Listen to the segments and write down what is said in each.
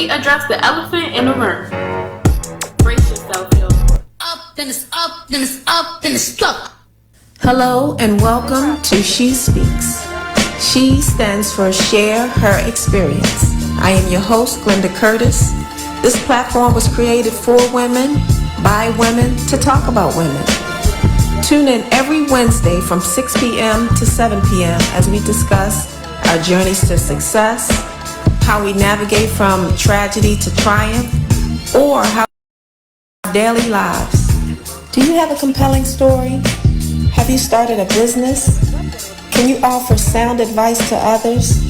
we address the elephant in the room. Brace yourself, yo. Up, then it's up, then it's up, then it's stuck. Hello and welcome to She Speaks. She stands for Share Her Experience. I am your host, Glenda Curtis. This platform was created for women, by women, to talk about women. Tune in every Wednesday from 6 p.m. to 7 p.m. as we discuss our journeys to success, how we navigate from tragedy to triumph, or how our daily lives. Do you have a compelling story? Have you started a business? Can you offer sound advice to others?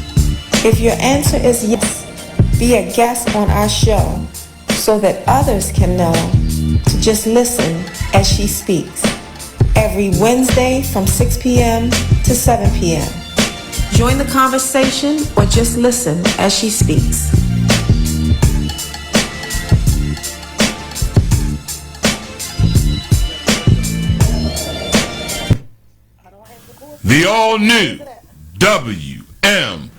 If your answer is yes, be a guest on our show so that others can know to just listen as she speaks. Every Wednesday from 6 p.m. to 7 p.m. Join the conversation or just listen as she speaks. The all-new WMEG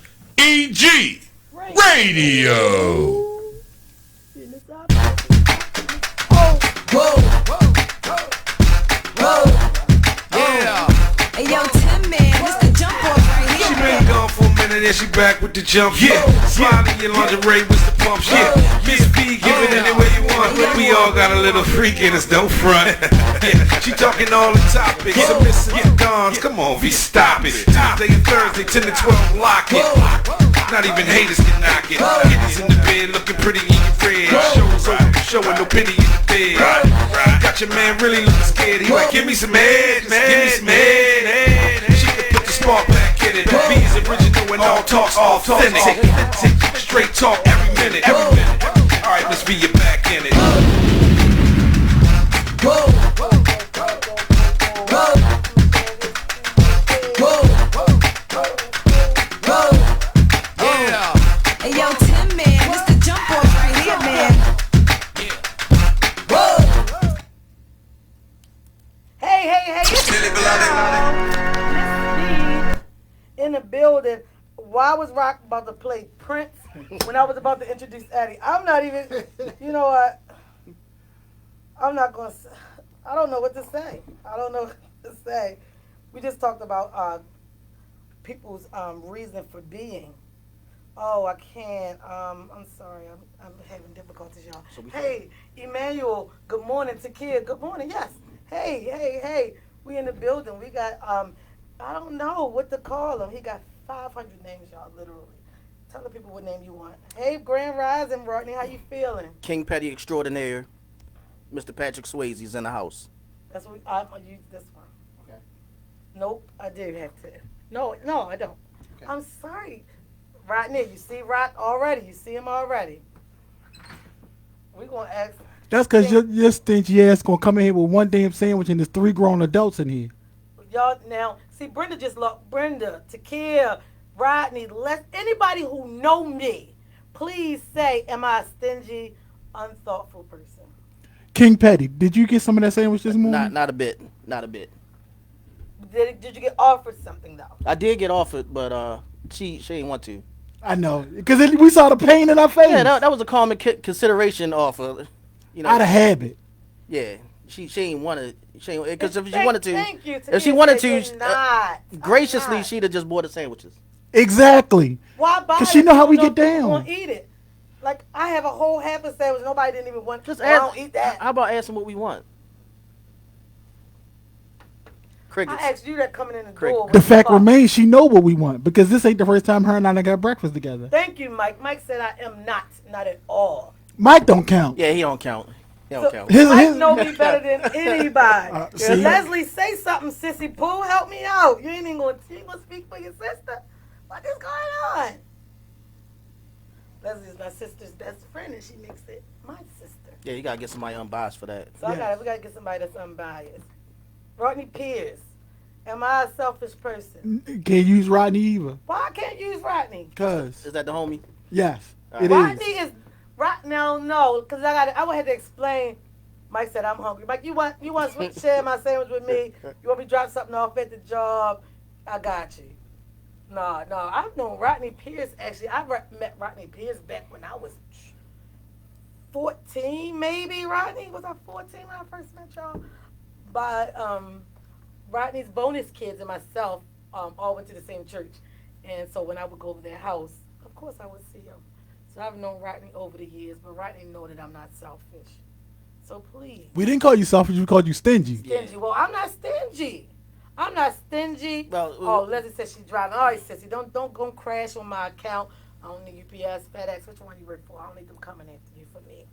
Radio. Hey, yo, Tim, man, this the jump off right here. She been gone for a minute and she back with the jump. Yeah, slide in your lingerie with the pumps. Yeah, Ms Vee, give it any way you want. We all got a little freak in us, don't front. Yeah, she talking all the topics. So missing the dawns, come on, V, stop it. Tuesday and Thursday, 10 to 12, lock it. Not even haters can knock it. Kitties in the bed looking pretty in your red. Shows open, showing no pity in the bed. Got your man really looking scared. He like, give me some head, man, give me some head. She can put the spark back in it. B is original and all talk's authentic. Straight talk every minute. Alright, let's be your back in it. Hey, yo, Tim, man, this the jump off right here, man. Hey. Ms Vee in the building. Why was Rock about to play Prince when I was about to introduce Eddie? I'm not even, you know what? I'm not going to, I don't know what to say. I don't know what to say. We just talked about people's reason for being. Oh, I can't. I'm sorry. I'm having difficulties, y'all. Hey, Emmanuel, good morning. Takia, good morning. Yes. Hey. We in the building. We got, I don't know what to call him. He got 500 names, y'all, literally. Tell the people what name you want. Hey, Grand Rising, Rodney, how you feeling? King Petty Extraordinaire, Mr. Patrick Swayze's in the house. That's what I'm gonna use this one. Okay. Nope, I do have to. No, I don't. Okay. I'm sorry. Rodney, you see Rod already. You see him already. We're gonna ask. That's because your stingy ass gonna come in here with one damn sandwich and there's 3 grown adults in here. Y'all now see Brenda just lost. Brenda, Takia, Rodney, anybody who know me, please say, am I a stingy, unthoughtful person? King Petty, did you get some of that sandwich this morning? Not a bit. Did you get offered something though? I did get offered, but she didn't want to. I know, because we saw the pain in our face. Yeah, that was a common consideration offer. You know, out of habit. Yeah, she ain't want to. Because if she wanted to, thank you, if she wanted to, graciously she'd have just bought the sandwiches. Exactly. Why buy it? Because she know how we get down. Won't eat it. Like I have a whole half a sandwich. Nobody didn't even want. Just I don't eat that. How about asking what we want? Crickets. I asked you that coming in the door. The fact remains, she know what we want because this ain't the first time her and I got breakfast together. Thank you, Mike. Mike said I am not at all. Mike don't count. Yeah, he don't count. Mike know me better than anybody. Leslie, say something, sissy poo. Help me out. You ain't gonna speak for your sister. What is going on? Leslie's my sister's best friend, and she makes it my sister. Yeah, you gotta get somebody unbiased for that. So we gotta get somebody that's unbiased. Rodney Pierce. Am I a selfish person? Can't use Rodney either. Why I can't use Rodney? Cause is that the homie? Yes, it Rodney is. No, because I would have to explain. Mike said I'm hungry. Mike, you want to share my sandwich with me? You want me to drop something off at the job? I got you. No, I've known Rodney Pierce actually. I met Rodney Pierce back when I was 14 maybe, Rodney. Was I 14 when I first met y'all? By Rodney's bonus kids and myself all went to the same church. And so when I would go over their house, of course I would see him. So I've known Rodney over the years, but Rodney know that I'm not selfish. So please. We didn't call you selfish. We called you stingy. Stingy. Well, I'm not stingy. I'm not stingy. Well, oh, Leslie says she's driving. All right, sissy, don't go crash on my account. I don't need UPS, FedEx. Which one you work for? I don't need them coming after you for me.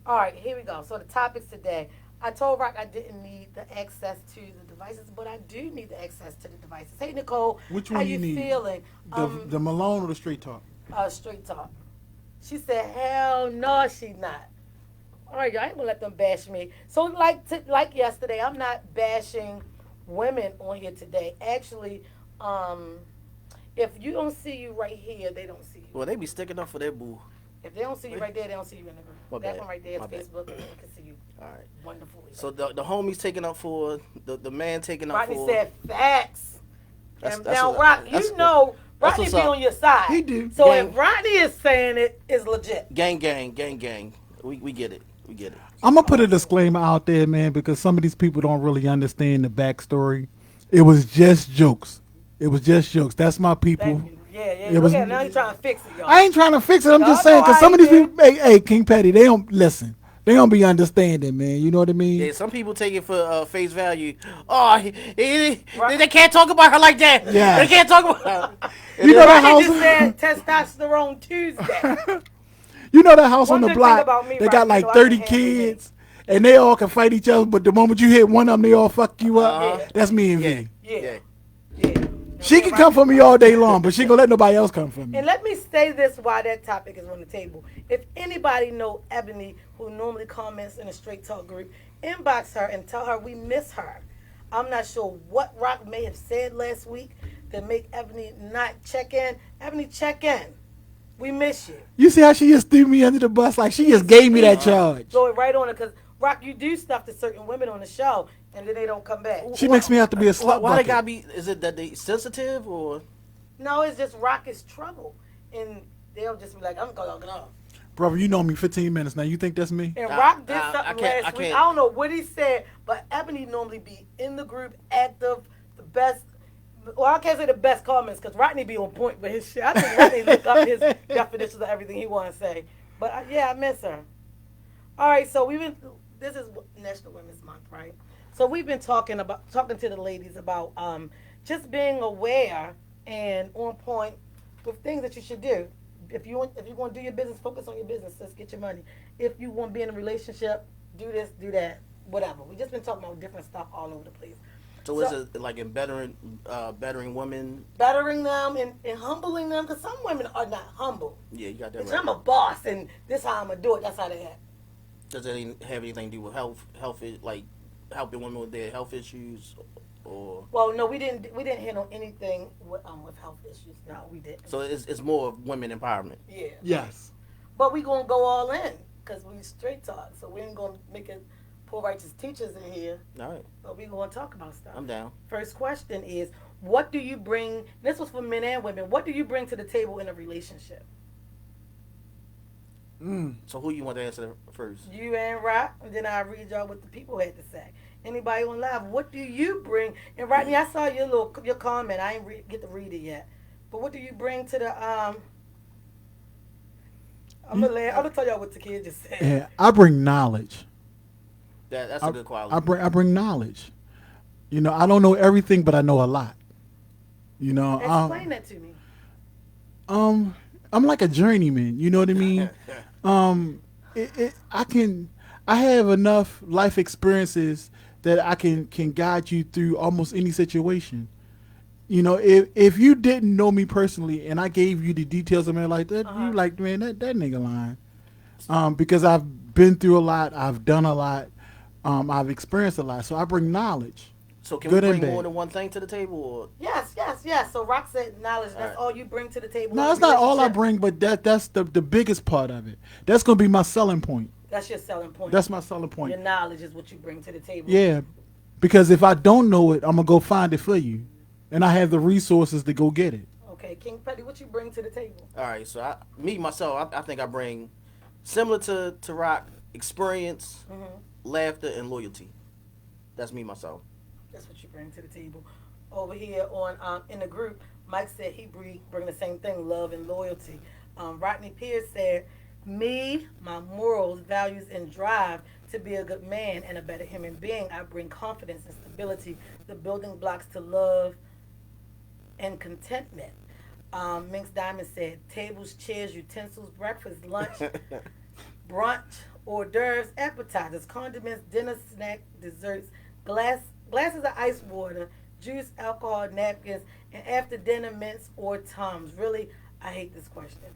All right, here we go. So the topics today. I told Rock I didn't need the access to the devices, but I do need the access to the devices. Hey, Nicole, Which how one you you need? feeling? The Malone or the Straight Talk? Straight talk. She said, hell no, she not. All right, y'all, I ain't gonna let them bash me. So like yesterday, I'm not bashing women on here today. Actually, if you don't see you right here, they don't see you. Well, they be sticking up for their boo. If they don't see you right there, they don't see you in the room. My That bad. one right there is My bad. Facebook, and they can see you. All right. Wonderfully. So the homies taking up for the man taking up Rodney for. said facts. And That's now, what- Rock, that's you know that's Rodney what's be up. on your side. He do. So Gang. if Rodney is saying it, it's legit. Gang. We get it. We get it. I'm gonna put a disclaimer out there, man, because some of these people don't really understand the backstory. It was just jokes. That's my people. Thank you. Yeah. It Look was- at it. Now you're trying to fix it, y'all. I ain't trying to fix it. I'm just Y'all saying know because I some of these ain't people, hey, King Petty, they don't listen. They don't be understanding, man. You know what I mean? Yeah, some people take it for face value. Oh, they can't talk about her like that. Yeah. They can't talk about her. You know that Rodney house. just said testosterone Tuesday. You know that house One on the good thing block. about me, They Rodney, got like so I 30 can handle kids, and they all can fight each other. But the moment you hit one of them, they all fuck you up. Yeah. That's me and Yeah. V. Yeah. She can come for me all day long, but she gonna let nobody else come for me. And let me say this while that topic is on the table. If anybody know Ebony, who normally comments in a Straight Talk group, inbox her and tell her we miss her. I'm not sure what Rock may have said last week to make Ebony not check in. Ebony, check in. We miss you. You see how she just threw me under the bus? Like she just gave me that charge. Throw it right on her, because Rock, you do stuff to certain women on the show, and then they don't come back. She makes me have to be a slut Why they bucket. gotta be? Is it that they sensitive or? No, it's just Rock is trouble. And they'll just be like, I'm going to go. Brother, you know me 15 minutes now. You think that's me? And Nah, Rock did I something can't- last I week. can't. I don't know what he said, but Ebony normally be in the group, active, the best. Well, I can't say the best comments because Rodney be on point with his shit. I think Rodney look up his definitions of everything he want to say. But yeah, I miss her. All right, so this is National Women's Month, right? So we've been talking to the ladies about just being aware and on point with things that you should do. If you want to do your business, focus on your business. Let's get your money. If you want to be in a relationship, do this, do that, whatever. We just been talking about different stuff all over the place. So is it like in bettering women? Bettering them and humbling them, because some women are not humble. Yeah, you got that Bitch, right. I'm a boss, and this how I'm gonna do it. That's how they act. Does it have anything to do with health, like helping women with their health issues, or? Well, no, we didn't handle anything with health issues. No, we didn't. So it's more of women empowerment. Yeah. Yes. But we gonna go all in because we straight talk. So we ain't gonna make it poor righteous teachers in here. All right, But we gonna talk about stuff. I'm down. First question is, what do you bring? This was for men and women. What do you bring to the table in a relationship? So who you want to answer first? You and Rock, and then I'll read y'all what the people had to say. Anybody on live, what do you bring? And Rodney, I saw your comment. I ain't get to read it yet. But what do you bring to the I'm gonna tell y'all what the kid just said. Yeah, I bring knowledge. That's a good quality. I bring knowledge. You know, I don't know everything, but I know a lot. You know, Explain that to me. I'm like a journeyman. You know what I mean? I have enough life experiences that I can guide you through almost any situation. You know, if you didn't know me personally and I gave you the details of me like that, you like, man, that nigga lying. Because I've been through a lot, I've done a lot, I've experienced a lot. So I bring knowledge. So can Good we and bring bad. more than one thing to the table, or? Yes. So Rock said knowledge. That's all you bring to the table. No, in a that's not all I relationship. bring, but that's the biggest part of it. That's gonna be my selling point. That's your selling point. That's my selling point. Your knowledge is what you bring to the table. Yeah, because if I don't know it, I'm gonna go find it for you, and I have the resources to go get it. Okay, King Petty, what you bring to the table? All right, so myself, I think I bring Similar to Rock, experience, laughter, and loyalty. That's me myself. That's what you bring to the table. Over here on in the group, Mike said he bring the same thing, love and loyalty. Rodney Pierce said, me, my morals, values, and drive to be a good man and a better human being. I bring confidence and stability, the building blocks to love and contentment. Minx Diamond said, tables, chairs, utensils, breakfast, lunch, brunch, hors d'oeuvres, appetizers, condiments, dinner, snack, desserts, glasses of ice water, juice, alcohol, napkins, and after dinner mints or Tums. Really, I hate this question.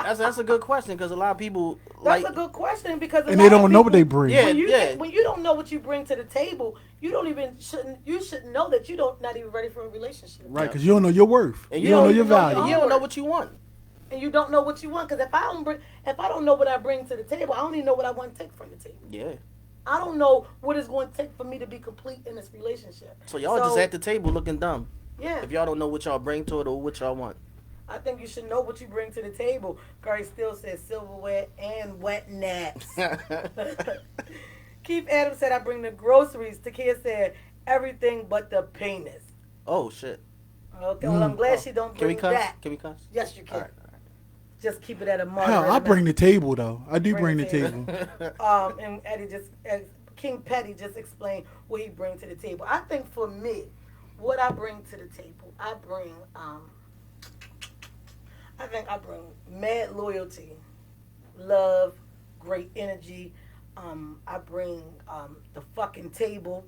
That's a good question because a lot of people That's a good question because and they don't know what they bring. Yeah, when you don't know what you bring to the table, you should know that not even ready for a relationship. Right, because you don't know your worth. And you don't know your value. You don't know what you want. And you don't know what you want because if I don't know what I bring to the table, I don't even know what I want to take from the table. Yeah. I don't know what it's going to take for me to be complete in this relationship. So y'all just at the table looking dumb. Yeah. If y'all don't know what y'all bring to it or what y'all want. I think you should know what you bring to the table. Curry still says silverware and wet naps. Keith Adams said, I bring the groceries. Takia said, everything but the penis. Oh, shit. Okay, well, I'm glad she don't bring that. Can we cuss? Yes, you can. All right. Just keep it at a mark. Hell, I bring the table, though. I do bring the table. And King Petty just explained what he brings to the table. I think for me, what I bring to the table, I bring mad loyalty, love, great energy. I bring the fucking table,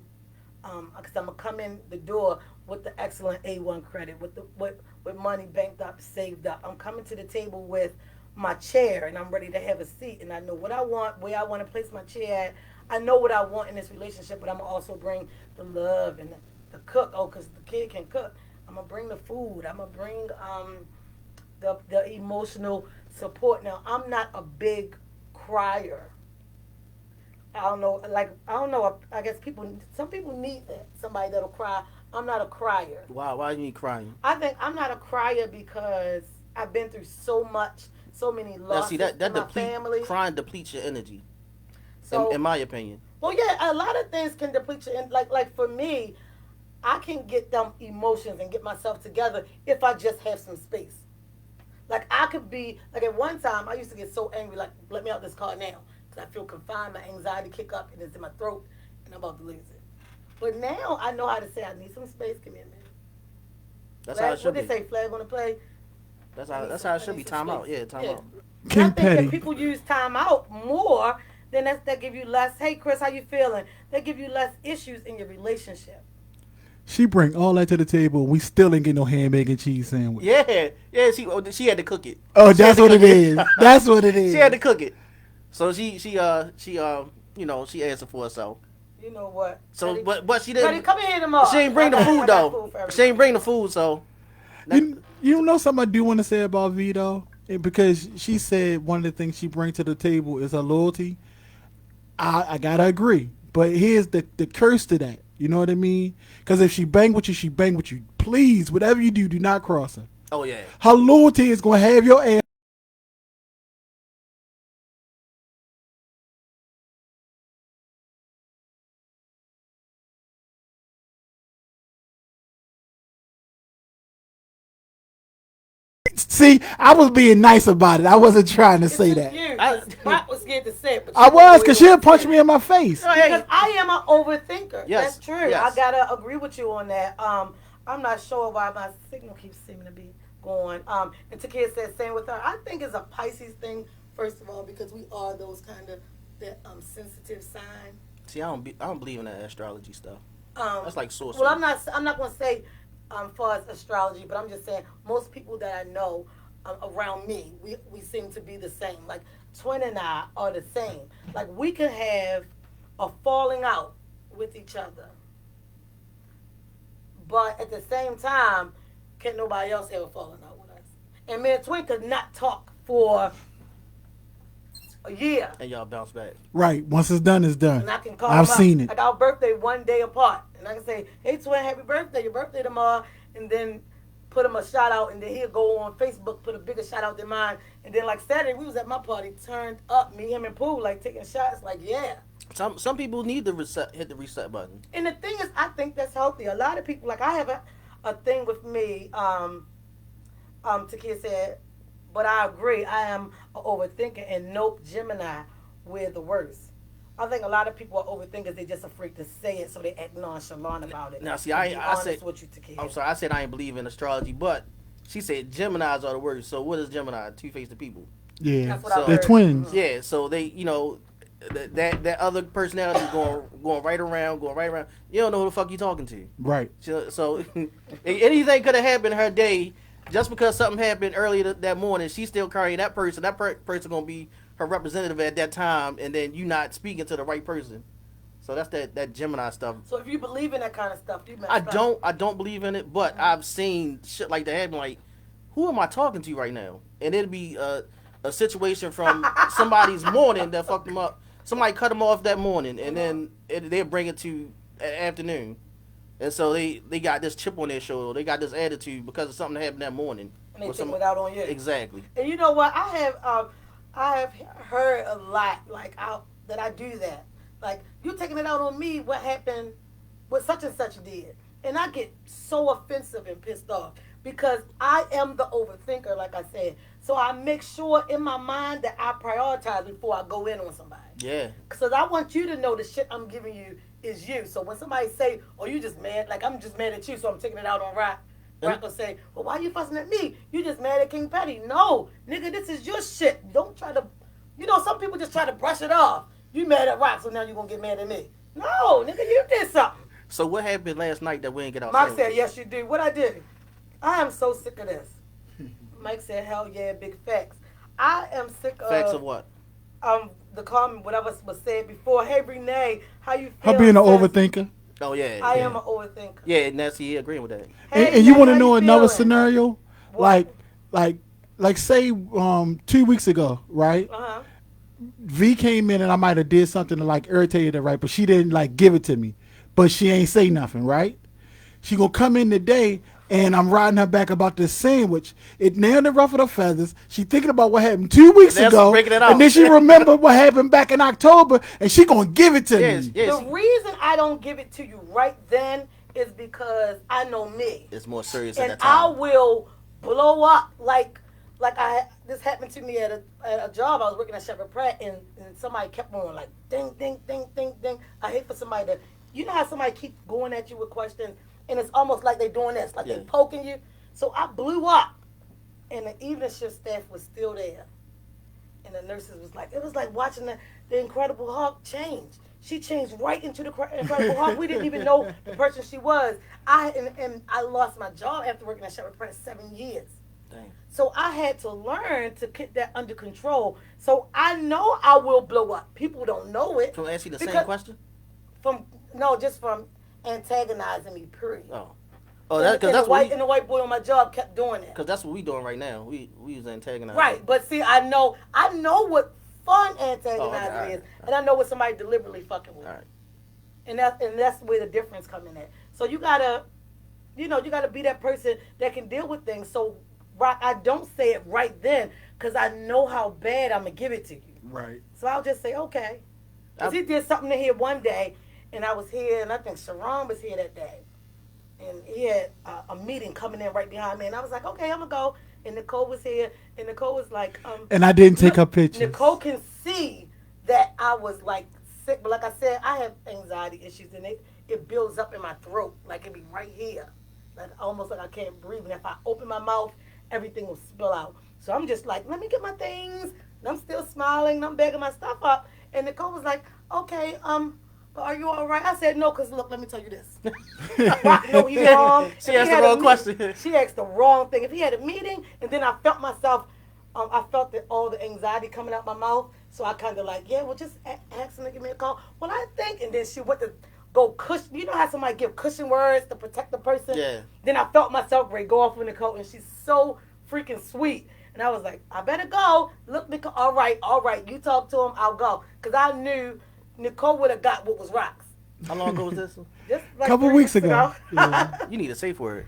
because I'm gonna come in the door with the excellent A1 credit, with money banked up, saved up. I'm coming to the table with my chair, and I'm ready to have a seat, and I know what I want, where I want to place my chair at. I know what I want in this relationship, but I'm gonna also bring the love and the cook. Oh, because the kid can cook. I'm gonna bring the food. I'm gonna bring the emotional support. Now, I'm not a big crier. I don't know. I guess some people need that. Somebody that'll cry. I'm not a crier. Wow, why are you crying? I think I'm not a crier because I've been through so many losses in my family. Crying depletes your energy. So, in my opinion. Well, yeah, a lot of things can deplete your energy. Like for me, I can get them emotions and get myself together if I just have some space. Like I could be, like at one time, I used to get so angry, like, let me out this car now. Because I feel confined, my anxiety kick up, and it's in my throat, and I'm about to lose it. But now I know how to say, I need some space, give me a minute. That's how it should be. What they say, flag on the play? That's how it should be. Time out. Yeah, time out. I think that people use time out more, then that give you less, hey Chris, how you feeling? They give you less issues in your relationship. She bring all that to the table. We still ain't get no ham, egg, and cheese sandwich. Yeah. She had to cook it. Oh, that's what it is. That's what it is. She had to cook it. So she answered for herself. You know what? So, Freddie, but she didn't. Freddie, come here tomorrow. She ain't bring the food though. She ain't bring the food, so. You know something I do want to say about V though, because she said one of the things she brings to the table is her loyalty. I gotta agree, but here's the curse to that. You know what I mean? Because if she bang with you, she bang with you. Please, whatever you do not cross her. Oh yeah. Her loyalty is gonna have your ass. See, I was being nice about it. I wasn't trying to say that. Spot was scared to say it. But I was, because she'll punch me in my face. Because I am an overthinker. Yes. That's true. Yes. I gotta agree with you on that. I'm not sure why my signal keeps seeming to be going. And Takia said, same with her. I think it's a Pisces thing, first of all, because we are those kind of sensitive sign. See, I don't believe in that astrology stuff. That's like sorcery. Well, I'm not gonna say far as astrology, but I'm just saying most people that I know around me, we seem to be the same. Like Twin and I are the same. Like we can have a falling out with each other, but at the same time, can't nobody else have a falling out with us. And me and Twin could not talk for a year. And y'all bounce back. Right. Once it's done, it's done. And I can call I've him up. seen it. Like our birthday one day apart. And I can say, hey Twin, happy birthday, your birthday tomorrow. And then put him a shout out, and then he'll go on Facebook, put a bigger shout out than mine. And then like Saturday, we was at my party, turned up, me, him, and Pooh, like taking shots, like yeah. Some people need to hit the reset button. And the thing is, I think that's healthy. A lot of people, like I have a thing with me. Takia said, but I agree. I am an overthinker, and nope, Gemini, we're the worst. I think a lot of people are overthinkers. They just afraid to say it, so they act nonchalant about it. Now, see, I said, with you, Takia. I'm sorry, I said I ain't believe in astrology, but she said Geminis are the worst. So what is Gemini? Two-faced people. Yeah, That's what I they're heard. twins. Yeah, so they, that other personality going right around. You don't know who the fuck you talking to. Right. So anything could have happened in her day. Just because something happened earlier that morning, she's still carrying that person. That person gonna be her representative at that time, and then you not speaking to the right person. So that's that Gemini stuff. So if you believe in that kind of stuff, you messed I up. don't believe in it, but I've seen shit like that happen. Like, who am I talking to right now? And it'd be a situation from somebody's morning that fucked them up. Somebody cut them off that morning, and then they'll bring it to afternoon. And so they got this chip on their shoulder. They got this attitude because of something that happened that morning. And they take it out on you. Exactly. And you know what? I have heard a lot that I do that. Like, you taking it out on me, what happened, what such and such did. And I get so offensive and pissed off because I am the overthinker, like I said. So I make sure in my mind that I prioritize before I go in on somebody. Yeah. Because I want you to know the shit I'm giving you is you. So when somebody say, oh, you just mad, like I'm just mad at you, so I'm taking it out on Rock. Rock will say, well, why you fussing at me? You just mad at King Petty. No, nigga, this is your shit. Don't try to, some people just try to brush it off. You mad at Rock, so now you're going to get mad at me. No, nigga, you did something. So what happened last night that we didn't get out? Mike said, yes, you do. What I did? I am so sick of this. Mike said, hell yeah, big facts. I am sick of... Facts of what? The comment, whatever was said before. Hey, Renee, how you feel? Her being an overthinker. Oh, yeah. I am an overthinker. Yeah, Nancy, agreeing with that. Hey, And you want to how know another feeling? scenario? What? Like say 2 weeks ago, right? Uh-huh. V came in and I might have did something to like irritated her, right? But she didn't like give it to me. But she ain't say nothing, right? She gonna come in today and I'm riding her back about this sandwich. It nailed the ruffled her feathers. She thinking about what happened 2 weeks That's ago. breaking it off. And then she remembered what happened back in October and she gonna give it to me. Yes. The reason I don't give it to you right then is because I know me. It's more serious at And that time. I will blow up like this happened to me at a job. I was working at Shepherd Pratt and somebody kept on like ding, ding, ding, ding, ding. I hate for somebody to, you know how somebody keep going at you with questions and it's almost like they doing this, like they poking you. So I blew up and the evening shift staff was still there. And the nurses was like, it was like watching the Incredible Hulk change. She changed right into the Incredible Hulk. We didn't even know the person she was. And I lost my job after working at Shepherd Pratt 7 years. Dang. So I had to learn to get that under control. So I know I will blow up. People don't know it. Can I ask you the same because- question? Just from antagonizing me, period. Oh, that's and what the white boy on my job kept doing that. because that's what we doing right now. We was antagonizing. Right, but see, I know what fun antagonizing all right. is, and I know what somebody deliberately fucking with. All right. And that's where the difference come in at. So you gotta be that person that can deal with things. So I don't say it right then because I know how bad I'm gonna give it to you. Right. So I'll just say okay. Because he did something in here one day, and I was here, and I think Sharon was here that day, and he had a meeting coming in right behind me, and I was like, okay, I'm gonna go. And Nicole was here, and Nicole was like, And I didn't take her pictures. Nicole can see that I was like sick, but like I said, I have anxiety issues, and it builds up in my throat, like it be right here, like almost like I can't breathe. And if I open my mouth, everything will spill out. So I'm just like, let me get my things. And I'm still smiling, and I'm bagging my stuff up. And Nicole was like, okay, but are you all right? I said no, because look, let me tell you this. No, he's wrong. She asked the wrong question. She asked the wrong thing. If he had a meeting, and then I felt myself, I felt all the anxiety coming out my mouth. So I kind of like, yeah, well, just ask him to give me a call. Well, I think, and then she went to go cushion. You know how somebody give cushion words to protect the person? Yeah. Then I felt myself ready to go off with Nicole, and she's so freaking sweet. And I was like, I better go. Look, Nicole, all right. You talk to him, I'll go. Because I knew Nicole would have got what was rocks. How long ago was this? Just like Couple 3 weeks ago. Yeah. You need a safe word.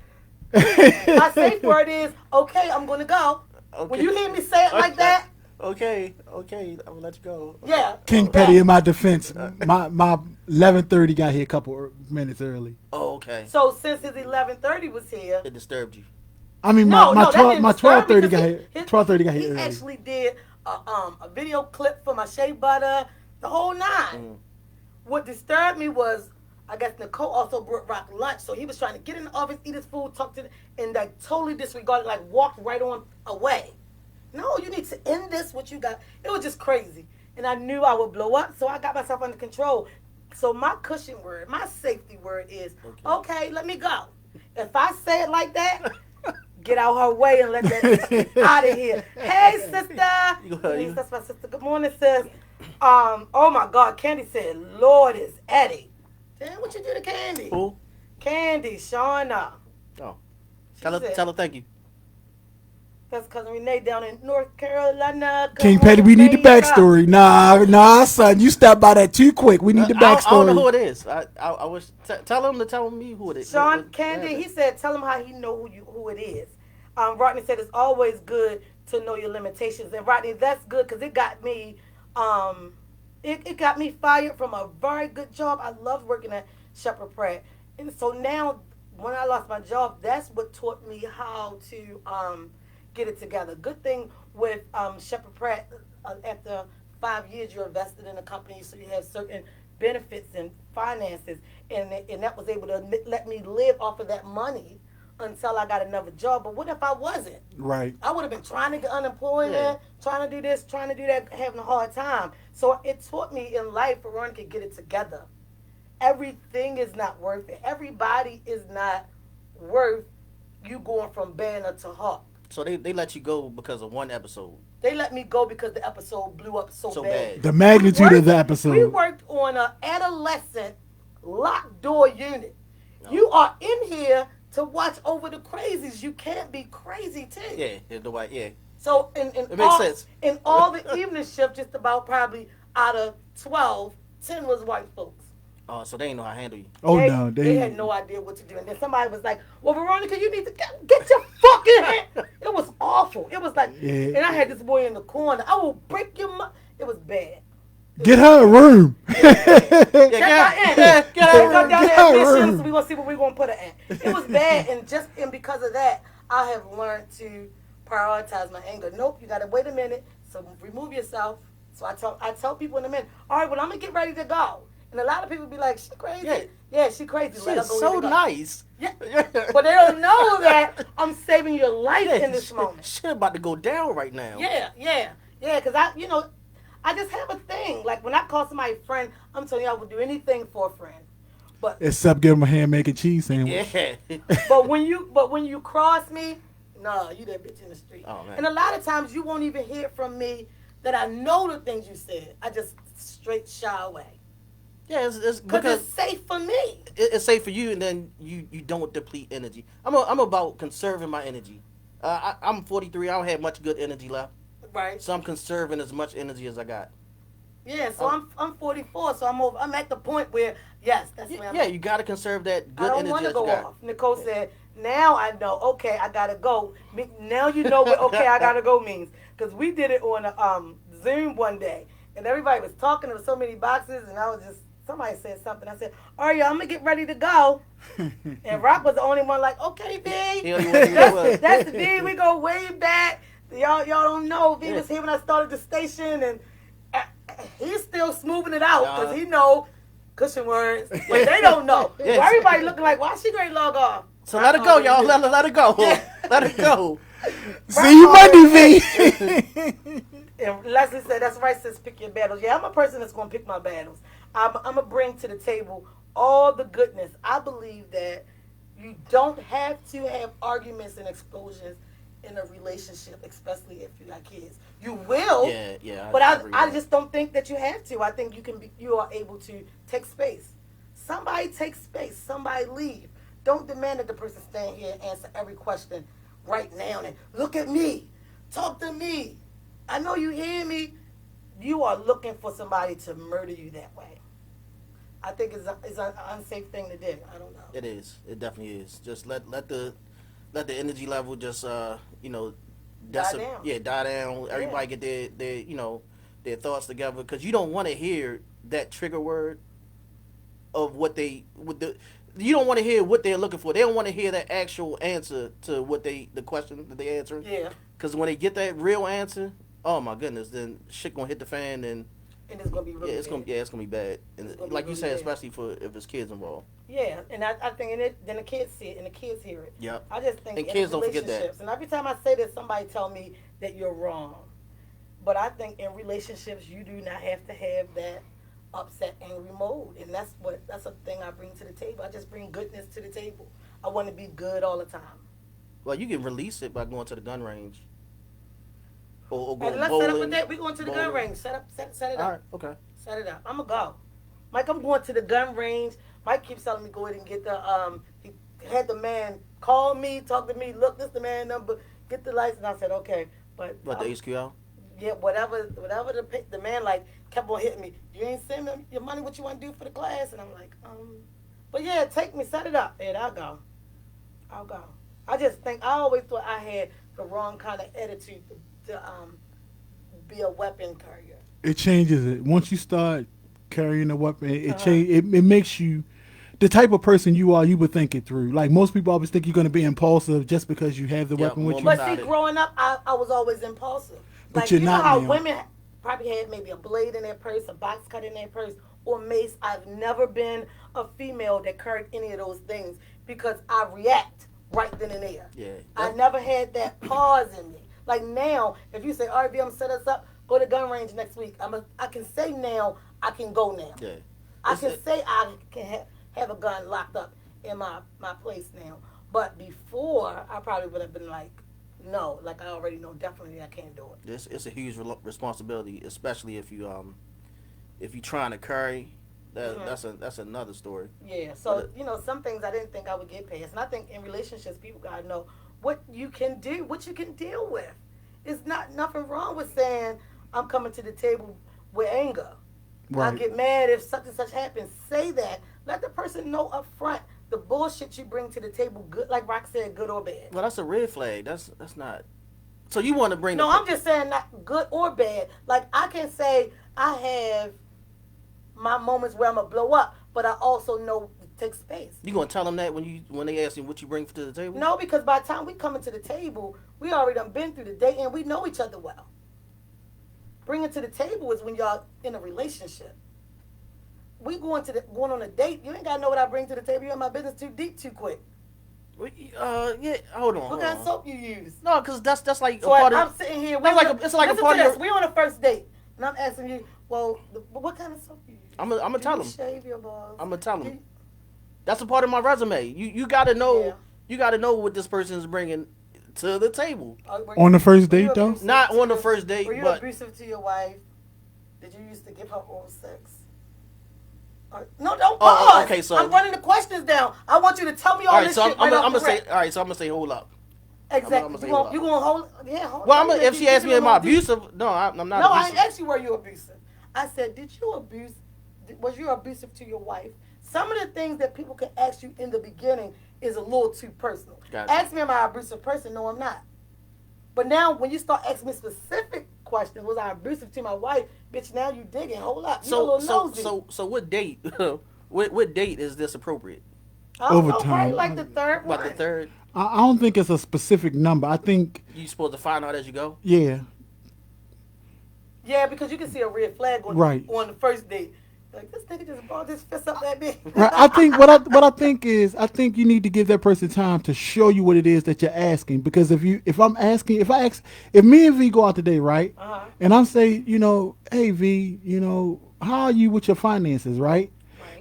My safe word is, okay, I'm going to go. Okay. When you hear me say it like that, Okay, I'm gonna let you go. yeah. King Petty, in my defense, my 11:30 got here a couple minutes early. Oh, okay. So since his 11:30 was here, It disturbed you. I mean, no, my that 12 didn't my disturb me 12:30 because got here. 12:30 got here He early. actually did a video clip for my shea butter, the whole nine. What disturbed me was, I guess Nicole also brought Rock lunch, so he was trying to get in the office, eat his food, talk to, and like totally disregarded, like walked right on away. No, you need to end this. What you got? It was just crazy, and I knew I would blow up, so I got myself under control. So my cushion word, my safety word is, okay, let me go. If I say it like that, get out her way and let that bitch out of here. Hey, sister. That's my sister. Good morning, sis. Oh my God, Candy said, Lord is Eddie. Damn, what you do to Candy? Who? Candy, Shauna. Oh. She Tell said- her thank you. That's cousin Renee down in North Carolina. Come King on, Petty, we need the Jamaica. backstory. Nah, son, you stepped by that too quick. We need the I don't know who backstory. it is. I wish tell him to tell me who it is. Sean Candy, he said, tell him how he know who it is. Rodney said it's always good to know your limitations. And Rodney, that's good because it got me, it got me fired from a very good job. I loved working at Shepherd Pratt, and so now when I lost my job, that's what taught me how to get it together. Good thing with Shepherd Pratt, after 5 years, you're invested in a company, so you have certain benefits and finances, and that was able to let me live off of that money until I got another job. But what if I wasn't? Right. I would have been trying to get unemployment, trying to do this, trying to do that, having a hard time. So it taught me in life, Veronica, could get it together. Everything is not worth it. Everybody is not worth you going from banner to hawk. So they let you go because of one episode. They let me go because the episode blew up so bad. The magnitude of the episode. We worked on an adolescent locked door unit. You are in here to watch over the crazies. You can't be crazy too. Yeah. So It makes sense. In all the evening shift, just about probably out of 12, 10 was white folks. Oh, so they ain't know how to handle you. Oh, They had no idea what to do. And then somebody was like, well, Veronica, you need to get your fucking hand. It was awful. It was like, and I had this boy in the corner. I will break your mouth. It was bad. Get her a room. Check out in. Get her down Get there her admissions. room. We're going to see what we're going to put her in. It was bad. And because of that, I have learned to prioritize my anger. Nope, you got to wait a minute. So remove yourself. So I tell people in a minute, all right, well, I'm going to get ready to go. And a lot of people be like, she crazy. Yeah, she crazy. She is so nice. Yeah. But they don't know that I'm saving your life in this moment. Shit about to go down right now. Yeah, because I just have a thing. Like when I call somebody a friend, I'm telling you I would do anything for a friend. But Except give him a hand making cheese sandwich. Yeah. but when you cross me, no, you that bitch in the street. Oh, man. And a lot of times you won't even hear from me that I know the things you said. I just straight shy away. Yeah, it's Because it's safe for me. It's safe for you, and then you don't deplete energy. I'm about conserving my energy. I'm 43. I don't have much good energy left. Right. So I'm conserving as much energy as I got. Yeah, so I'm 44, so I'm at the point where, yes, that's where I'm Yeah, at. you got to conserve that good I don't energy want to that you go got. off. Nicole said, now I know, okay, I got to go. Now you know what okay, I got to go means. Because we did it on a Zoom one day, and everybody was talking. There were so many boxes, and I was just, somebody said something. I said, all right, y'all, I'm going to get ready to go. And Rock was the only one like, okay, B. That's the D. We go way back. Y'all don't know. V was here when I started the station, and he's still smoothing it out because he know cushion words, but they don't know. So everybody looking like, why she great log off? So let it go, y'all. Let it go. Let it go. See you Monday, V. And Leslie said, that's right, sis, pick your battles. Yeah, I'm a person that's going to pick my battles. I'm going to bring to the table all the goodness. I believe that you don't have to have arguments and explosions in a relationship, especially if you got kids. You will, but I just don't think that you have to. I think you are able to take space. Somebody take space. Somebody leave. Don't demand that the person stand here and answer every question right now and look at me. Talk to me. I know you hear me. You are looking for somebody to murder you that way. I think it's an unsafe thing to do. I don't know. It is. It definitely is. Just let the let the energy level just you know Die down. Yeah, die down. Everybody get their you know their thoughts together because you don't want to hear that trigger word of what they you don't want to hear what they're looking for. They don't want to hear that actual answer to what the question that they answering. Yeah. Because when they get that real answer, oh my goodness, then shit gonna hit the fan and it's gonna be really it's gonna be bad. And like you said, bad. especially for if it's kids involved. Yeah, and I think then the kids see it and the kids hear it. Yep. I just think And in kids don't forget that. relationships, and every time I say this, somebody tell me that you're wrong. But I think in relationships, you do not have to have that upset, angry mode, and that's a thing I bring to the table. I just bring goodness to the table. I want to be good all the time. Well, you can release it by going to the gun range. Or And going let's bowling. set up a date. We're going to the gun bowling. range. Set it up. All right, okay. Set it up. I'm gonna go. Mike, I'm going to the gun range. Mike keeps telling me go ahead and get the he had the man call me, talk to me, look, this the man number, get the license. I said, okay. But What, the HQL? yeah, whatever the man like kept on hitting me. You ain't send me your money, what you wanna do for the class? And I'm like, but yeah, take me, set it up. And I'll go. I just think I always thought I had the wrong kind of attitude to be a weapon carrier. It changes it. Once you start carrying a weapon, it makes you the type of person you are. You would think it through. Like most people always think you're going to be impulsive just because you have the weapon with you. But see, growing up, I was always impulsive. But like, you're you not know how now. women probably had maybe a blade in their purse, a box cut in their purse, or mace. I've never been a female that carried any of those things because I react right then and there. Yeah. I never had that pause in me. Like now, if you say, all right, B, I'm set us up, go to gun range next week. I can say now, I can go now. Yeah. I can say I can have a gun locked up in my place now. But before, I probably would have been like, no, like I already know definitely I can't do it. It's a huge responsibility, especially if you trying to carry. That's another story. Yeah. So some things I didn't think I would get past, and I think in relationships, people gotta know what you can do, what you can deal with. It's not nothing wrong with saying I'm coming to the table with anger. Right. I get mad if such and such happens. Say that. Let the person know up front the bullshit you bring to the table, good, like Rock said, good or bad. Well, that's a red flag. That's not. So you want to bring? No, I'm just saying not good or bad. Like I can say I have my moments where I'm gonna blow up, but I also know to take space. You gonna tell them that when they ask you what you bring to the table? No, because by the time we come into the table, we already done been through the date and we know each other well. Bringing to the table is when y'all in a relationship. We going on a date. You ain't gotta know what I bring to the table. You're in my business too deep, too quick. Yeah. Hold on. What kind of soap you use? No, because that's like So a part I'm of. sitting here. It's like a part of. We on a first date, and I'm asking you, well, what kind of soap you use? I'm gonna tell Do them. you shave your balls? I'm gonna tell them. That's a part of my resume. You gotta know. Yeah. You gotta know what this person is bringing to the table. On the first date, though? Not on the first date, Were you but abusive to your wife? Did you used to give her oral sex? No, don't pause. Oh, okay, so I'm running the questions down. I want you to tell me all this shit. I'm gonna say. All right, so I'm gonna say hold up. Exactly. You gonna hold? Yeah. Hold well, if she asks me am I abusive, no, I'm not. No, abusive. I ain't asked you were you abusive. I said, was you abusive to your wife? Some of the things that people can ask you in the beginning is a little too personal. Gotcha. Ask me, am I an abusive person? No, I'm not. But now, when you start asking me specific questions, was I abusive to my wife? Bitch, now you digging. Hold up. You a little nosy. So what date? what date is this appropriate? I don't know, Overtime. probably like the third one. About the third? I don't think it's a specific number. I think You supposed to find out as you go? yeah. Yeah, because you can see a red flag on the first date. Like, this nigga just brought his fist up that big. Right. I think what I think is I think you need to give that person time to show you what it is that you're asking. Because if me and V go out today, right? Uh-huh. And I'm say, hey V, how are you with your finances, right?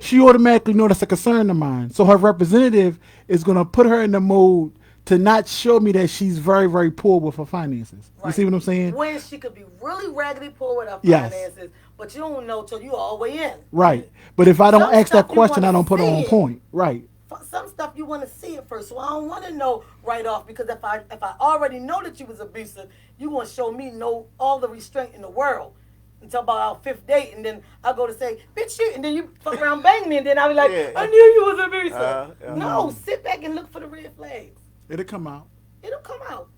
She automatically know that's a concern of mine. So her representative is gonna put her in the mode to not show me that she's very, very poor with her finances. Right. You see what I'm saying? When she could be really raggedy poor with her Yes. finances, but you don't know till you all the way in. Right. But if I don't Some ask that stuff you question, I wanna don't put her see on it. point. Right. Some stuff you want to see it first, so I don't want to know right off, because if I already know that you was abusive, you want to show me all the restraint in the world until about our fifth date, and then I go to say, bitch, you, and then you fuck around bang me, and then I be like, Yeah. I knew you was abusive. Yeah. No, sit back and look for the red flags. It'll come out. It'll come out.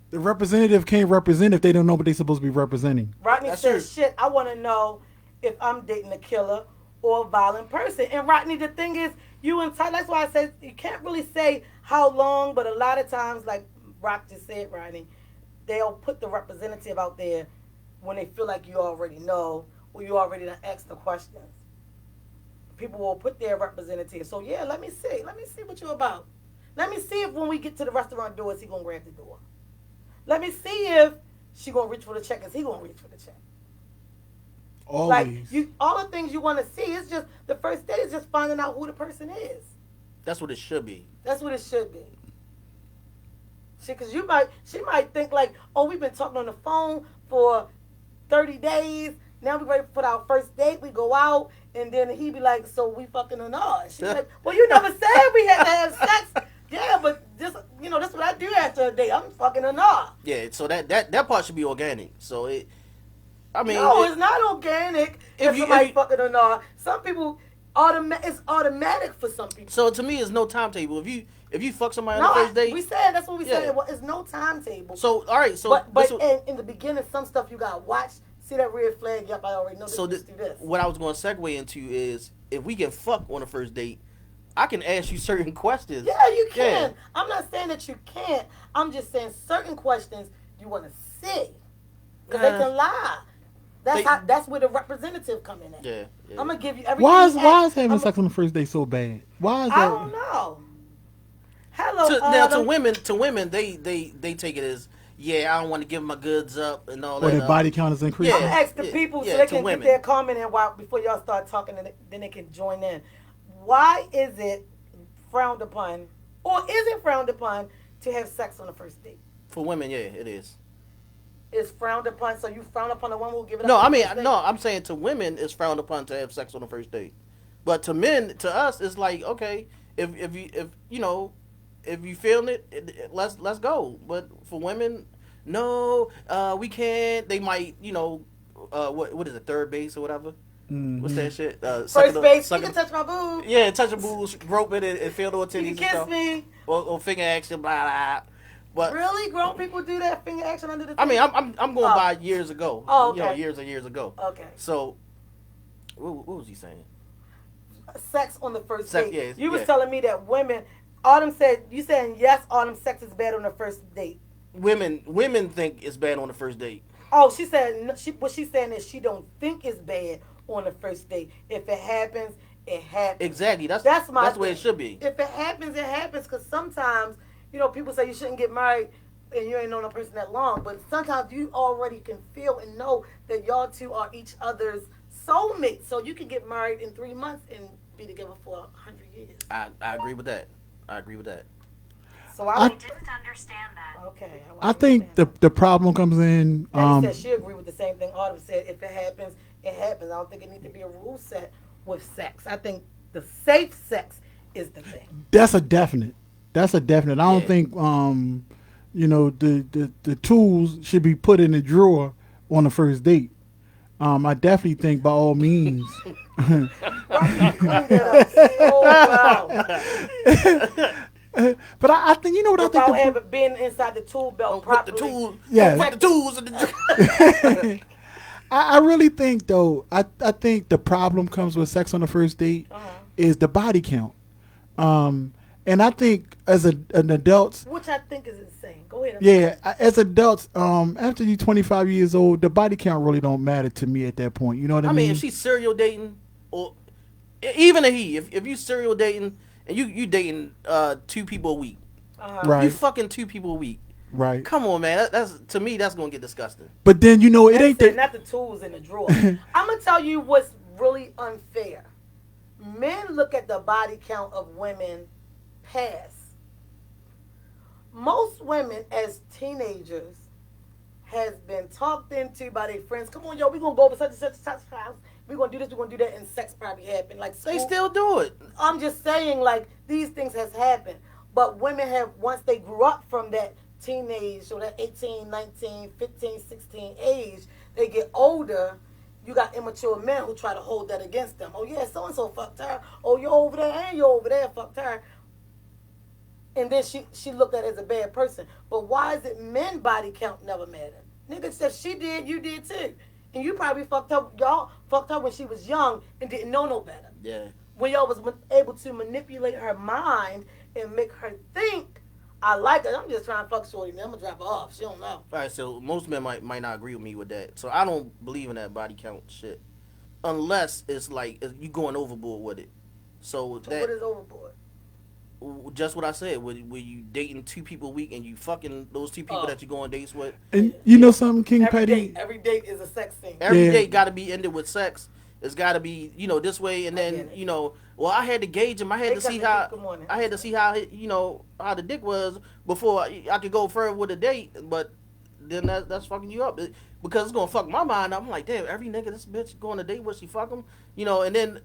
The representative can't represent if they don't know what they're supposed to be representing. Rodney That's says, true. shit, I want to know if I'm dating a killer or a violent person. And Rodney, the thing is, you entitled. That's why I said you can't really say how long, but a lot of times, like Rock just said, Rodney, they'll put the representative out there when they feel like you already know or you already done asked the questions. People will put their representative. So, yeah, let me see. Let me see what you're about. Let me see if when we get to the restaurant door, is he going to grab the door? Let me see if she going to reach for the check. Is he going to reach for the check? Always. Like, all the things you want to see, it's just, the first date is just finding out who the person is. That's what it should be. That's what it should be. Because she might think like, oh, we've been talking on the phone for 30 days. Now we ready for our first date. We go out, and then he be like, so we fucking or not? She be like, well, you never said we had to have sex. Yeah, but this, that's what I do after a date. I'm fucking or not. Yeah, so that part should be organic. So it's not organic if somebody fucking or not. Some people, it's automatic for some people. So to me, it's no timetable. If you fuck somebody on the first date, that's what we said. Well, it's no timetable. So all right, so but in the beginning, some stuff you gotta watch. See that red flag? Yep, I already know. So do this. What I was going to segue into is if we can fuck on the first date, I can ask you certain questions. Yeah, you can. Yeah. I'm not saying that you can't. I'm just saying certain questions you want to see because they can lie. That's where the representative come in at. Yeah. I'm gonna give you everything. Why is having sex on the first date so bad? Why is that? I don't know. Hello. To women, they take it as, yeah, I don't want to give my goods up and all that. Or their body count is increasing. I'm gonna ask the people so they can get their comment in before y'all start talking, and then they can join in. Why is it frowned upon, or is it frowned upon to have sex on the first date? For women, yeah, it is. It's frowned upon, so you frown upon a woman who give it up? I'm saying to women, it's frowned upon to have sex on the first date. But to men, to us, it's like, okay, if you feeling it, let's go. But for women, no, we can't. They might, what is it, third base or whatever? Mm-hmm. What's that shit? First base. You can touch my boob. Yeah, touch a boob, rope it, and feel the titties. You can kiss me. Or finger action, blah blah. But really, grown people do that finger action under the. I mean, I'm going by years ago. Oh, okay. Years and years ago. Okay. So, what was he saying? Sex on the first date. Yeah, you was telling me that women. Autumn said you saying yes. Autumn, sex is bad on the first date. Women think it's bad on the first date. Oh, she said what she's saying is she don't think it's bad on the first date. If it happens, it happens. Exactly. That's the way it should be. If it happens, it happens. Because sometimes, people say you shouldn't get married and you ain't known a person that long. But sometimes you already can feel and know that y'all two are each other's soulmates. So you can get married in 3 months and be together for 100 years. I agree with that. So I didn't understand that. Okay. I think the problem comes in. Said she agreed with the same thing Autumn said. If it happens, it happens. I don't think it needs to be a rule set with sex. I think the safe sex is the thing. That's a definite. I don't think the tools should be put in the drawer on the first date. I definitely think by all means. But I think without ever being inside the tool belt properly. Put the tools. Yeah. Put the tools in the. I really think though. I think the problem comes with sex on the first date is the body count. And I think as an adult, which I think is insane. Go ahead. Yeah, as adults, after you're 25 years old, the body count really don't matter to me at that point. You know what I mean? I mean, if she's serial dating, or even if you serial dating and you dating 2 people a week, right? You fucking 2 people a week, right? Come on, man. That's to me, that's gonna get disgusting. But then it ain't not the tools in the drawer. I'm gonna tell you what's really unfair. Men look at the body count of women past. Most women as teenagers has been talked into by their friends. Come on, yo, we're going to go over such and such house. We're going to do this, we're going to do that, and sex probably happened. Like, they still do it. I'm just saying, like, these things has happened. But women have, once they grew up from that teenage or that 18, 19, 15, 16 age, they get older. You got immature men who try to hold that against them. Oh, yeah, so-and-so fucked her. Oh, you're over there and you're over there, fucked her. and then she looked at it as a bad person. But why is it men body count never matter? Nigga said she did, you did too. And you probably y'all fucked her when she was young and didn't know no better. Yeah. When y'all was able to manipulate her mind and make her think, I like her. I'm just trying to fuck shorty. I'm gonna drop her off. She don't know. All right, so most men might not agree with me with that. So I don't believe in that body count shit, unless it's like you going overboard with it. So that what is overboard? Just what I said. Were you dating 2 people a week and you fucking those 2 people that you go on dates with? And you know something, King Petty? Every date is a sex scene. Every date got to be ended with sex. It's got to be this way, and then Well, I had to gauge him. I had to see how how the dick was before I could go further with a date. But then that's fucking you up because it's gonna fuck my mind. I'm like, damn, every nigga this bitch going to date with, she fuck him, and then.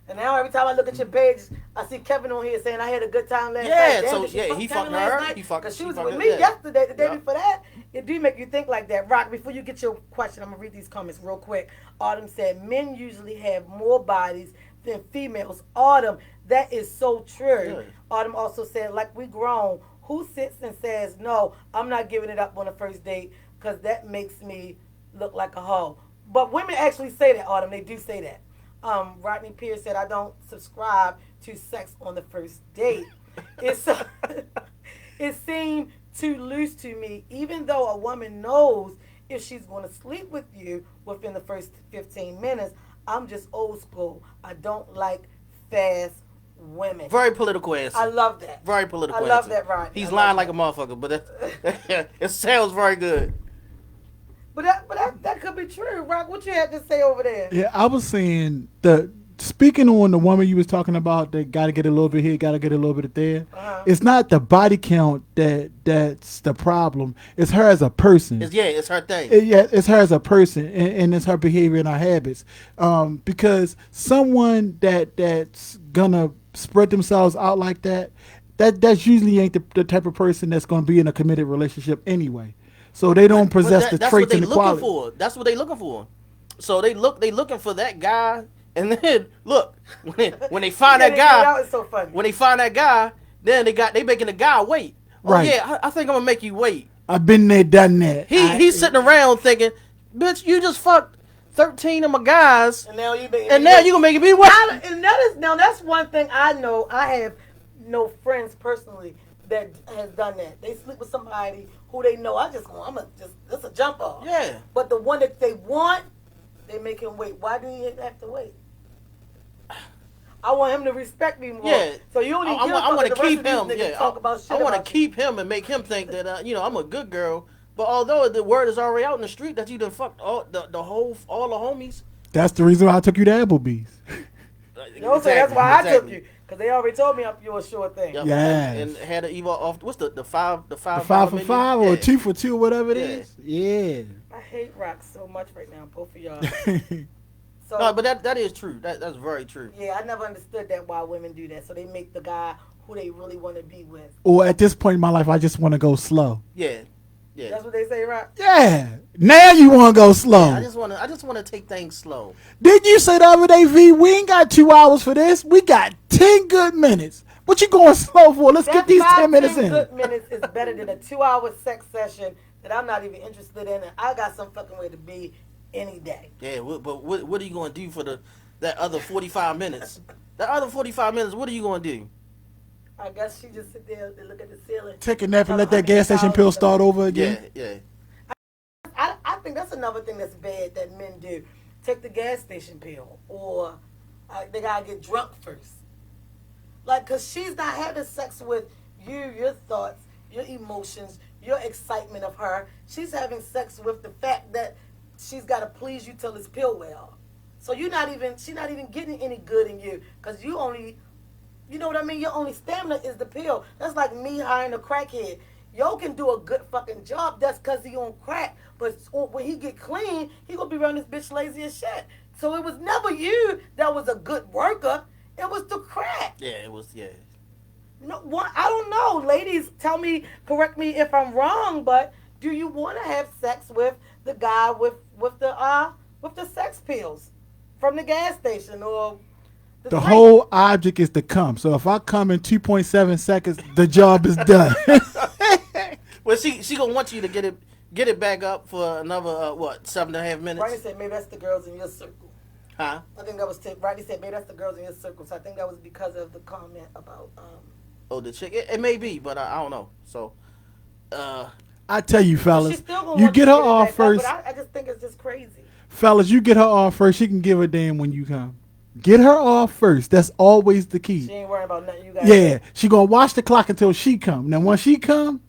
And now every time I look at your page, I see Kevin on here saying I had a good time last night. Yeah, Damn, so he fucked her. Because she was with me yesterday, the day before that. It do make you think like that. Rock, before you get your question, I'm going to read these comments real quick. Autumn said, men usually have more bodies than females. Autumn, that is so true. Yeah. Autumn also said, like we grown, who sits and says, no, I'm not giving it up on the first date because that makes me look like a hoe. But women actually say that, Autumn. They do say that. Rodney Pierce said, I don't subscribe to sex on the first date. It seemed too loose to me, even though a woman knows if she's going to sleep with you within the first 15 minutes. I'm just old school. I don't like fast women. Very political answer. I love that. Very political answer. I love that, Rodney. He's lying like a motherfucker, but it sounds very good. But that could be true. Rock, what you had to say over there? Yeah, I was saying speaking on the woman you was talking about that got to get a little bit here, got to get a little bit there. It's not the body count that's the problem. It's her as a person. It's her thing. It's her as a person, and it's her behavior and her habits. Because someone that's gonna spread themselves out like that usually ain't the type of person that's gonna be in a committed relationship anyway. So they don't possess the traits and the qualities. That's what they looking for. So they looking for that guy, and then look when they find that guy. So funny. When they find that guy, then they making the guy wait. Oh right. Yeah, I think I'm gonna make you wait. I've been there, done that. He's sitting around thinking, bitch, you just fucked 13 of my guys, and now you gonna make me wait. That's one thing I know. I have no friends personally that has done that. They sleep with somebody who they know. It's a jump off. Yeah. But the one that they want, they make him wait. Why do you have to wait? I want him to respect me more. Yeah. So you only I want to keep him. Yeah. Talk about shit I want to keep him and make him think that I'm a good girl. But although the word is already out in the street that you done fucked all the homies. That's the reason why I took you to Applebee's. Exactly. That's why I took you. Because they already told me you were a sure thing. Yep. Yeah. And had an evil off. What's the five for five or 2 for 2, whatever it is. Yeah. I hate rock so much right now, both of y'all. So, no, but that is true. That's very true. Yeah, I never understood that why women do that. So they make the guy who they really want to be with. Or at this point in my life, I just want to go slow. Yeah. Yeah. That's what they say, right? Yeah. Now you want to go slow. Yeah, I just want to take things slow. Did you say the other day, V, we ain't got 2 hours for this. We got 10 good minutes. What you going slow for? Let's get these 10 minutes in. 10 good minutes is better than a 2-hour sex session that I'm not even interested in, and I got some fucking way to be any day. Yeah, but what are you going to do for that other 45 minutes? That other 45 minutes, what are you going to do? I guess she just sit there and look at the ceiling. Take a nap and let that gas station pill start over again. Yeah. I think that's another thing that's bad that men do. Take the gas station pill, or they gotta get drunk first. Like, cause she's not having sex with you, your thoughts, your emotions, your excitement of her. She's having sex with the fact that she's gotta please you till it's pill well. So she's not even getting any good in you, cause you only. You know what I mean? Your only stamina is the pill. That's like me hiring a crackhead. Yo can do a good fucking job. That's because he on crack. But when he get clean, he going to be around this bitch lazy as shit. So it was never you that was a good worker. It was the crack. Yeah, it was, yeah. No, I don't know. Ladies, correct me if I'm wrong, but do you want to have sex with the guy with the sex pills from the gas station or The whole object is to come. So if I come in 2.7 seconds, the job is done. Well, she gonna want you to get it back up for another 7.5 minutes. Rodney said maybe that's the girls in your circle. Huh? I think that was Rodney said maybe that's the girls in your circle. So I think that was because of the comment about Oh, the chick. It may be, but I don't know. So, I tell you, fellas, she's still gonna you want get to her get it off back up, first. but I just think it's just crazy. Fellas, you get her off first. She can give a damn when you come. Get her off first. That's always the key. She ain't worrying about nothing you guys. Yeah, she gonna watch the clock until she come. Now, once she come,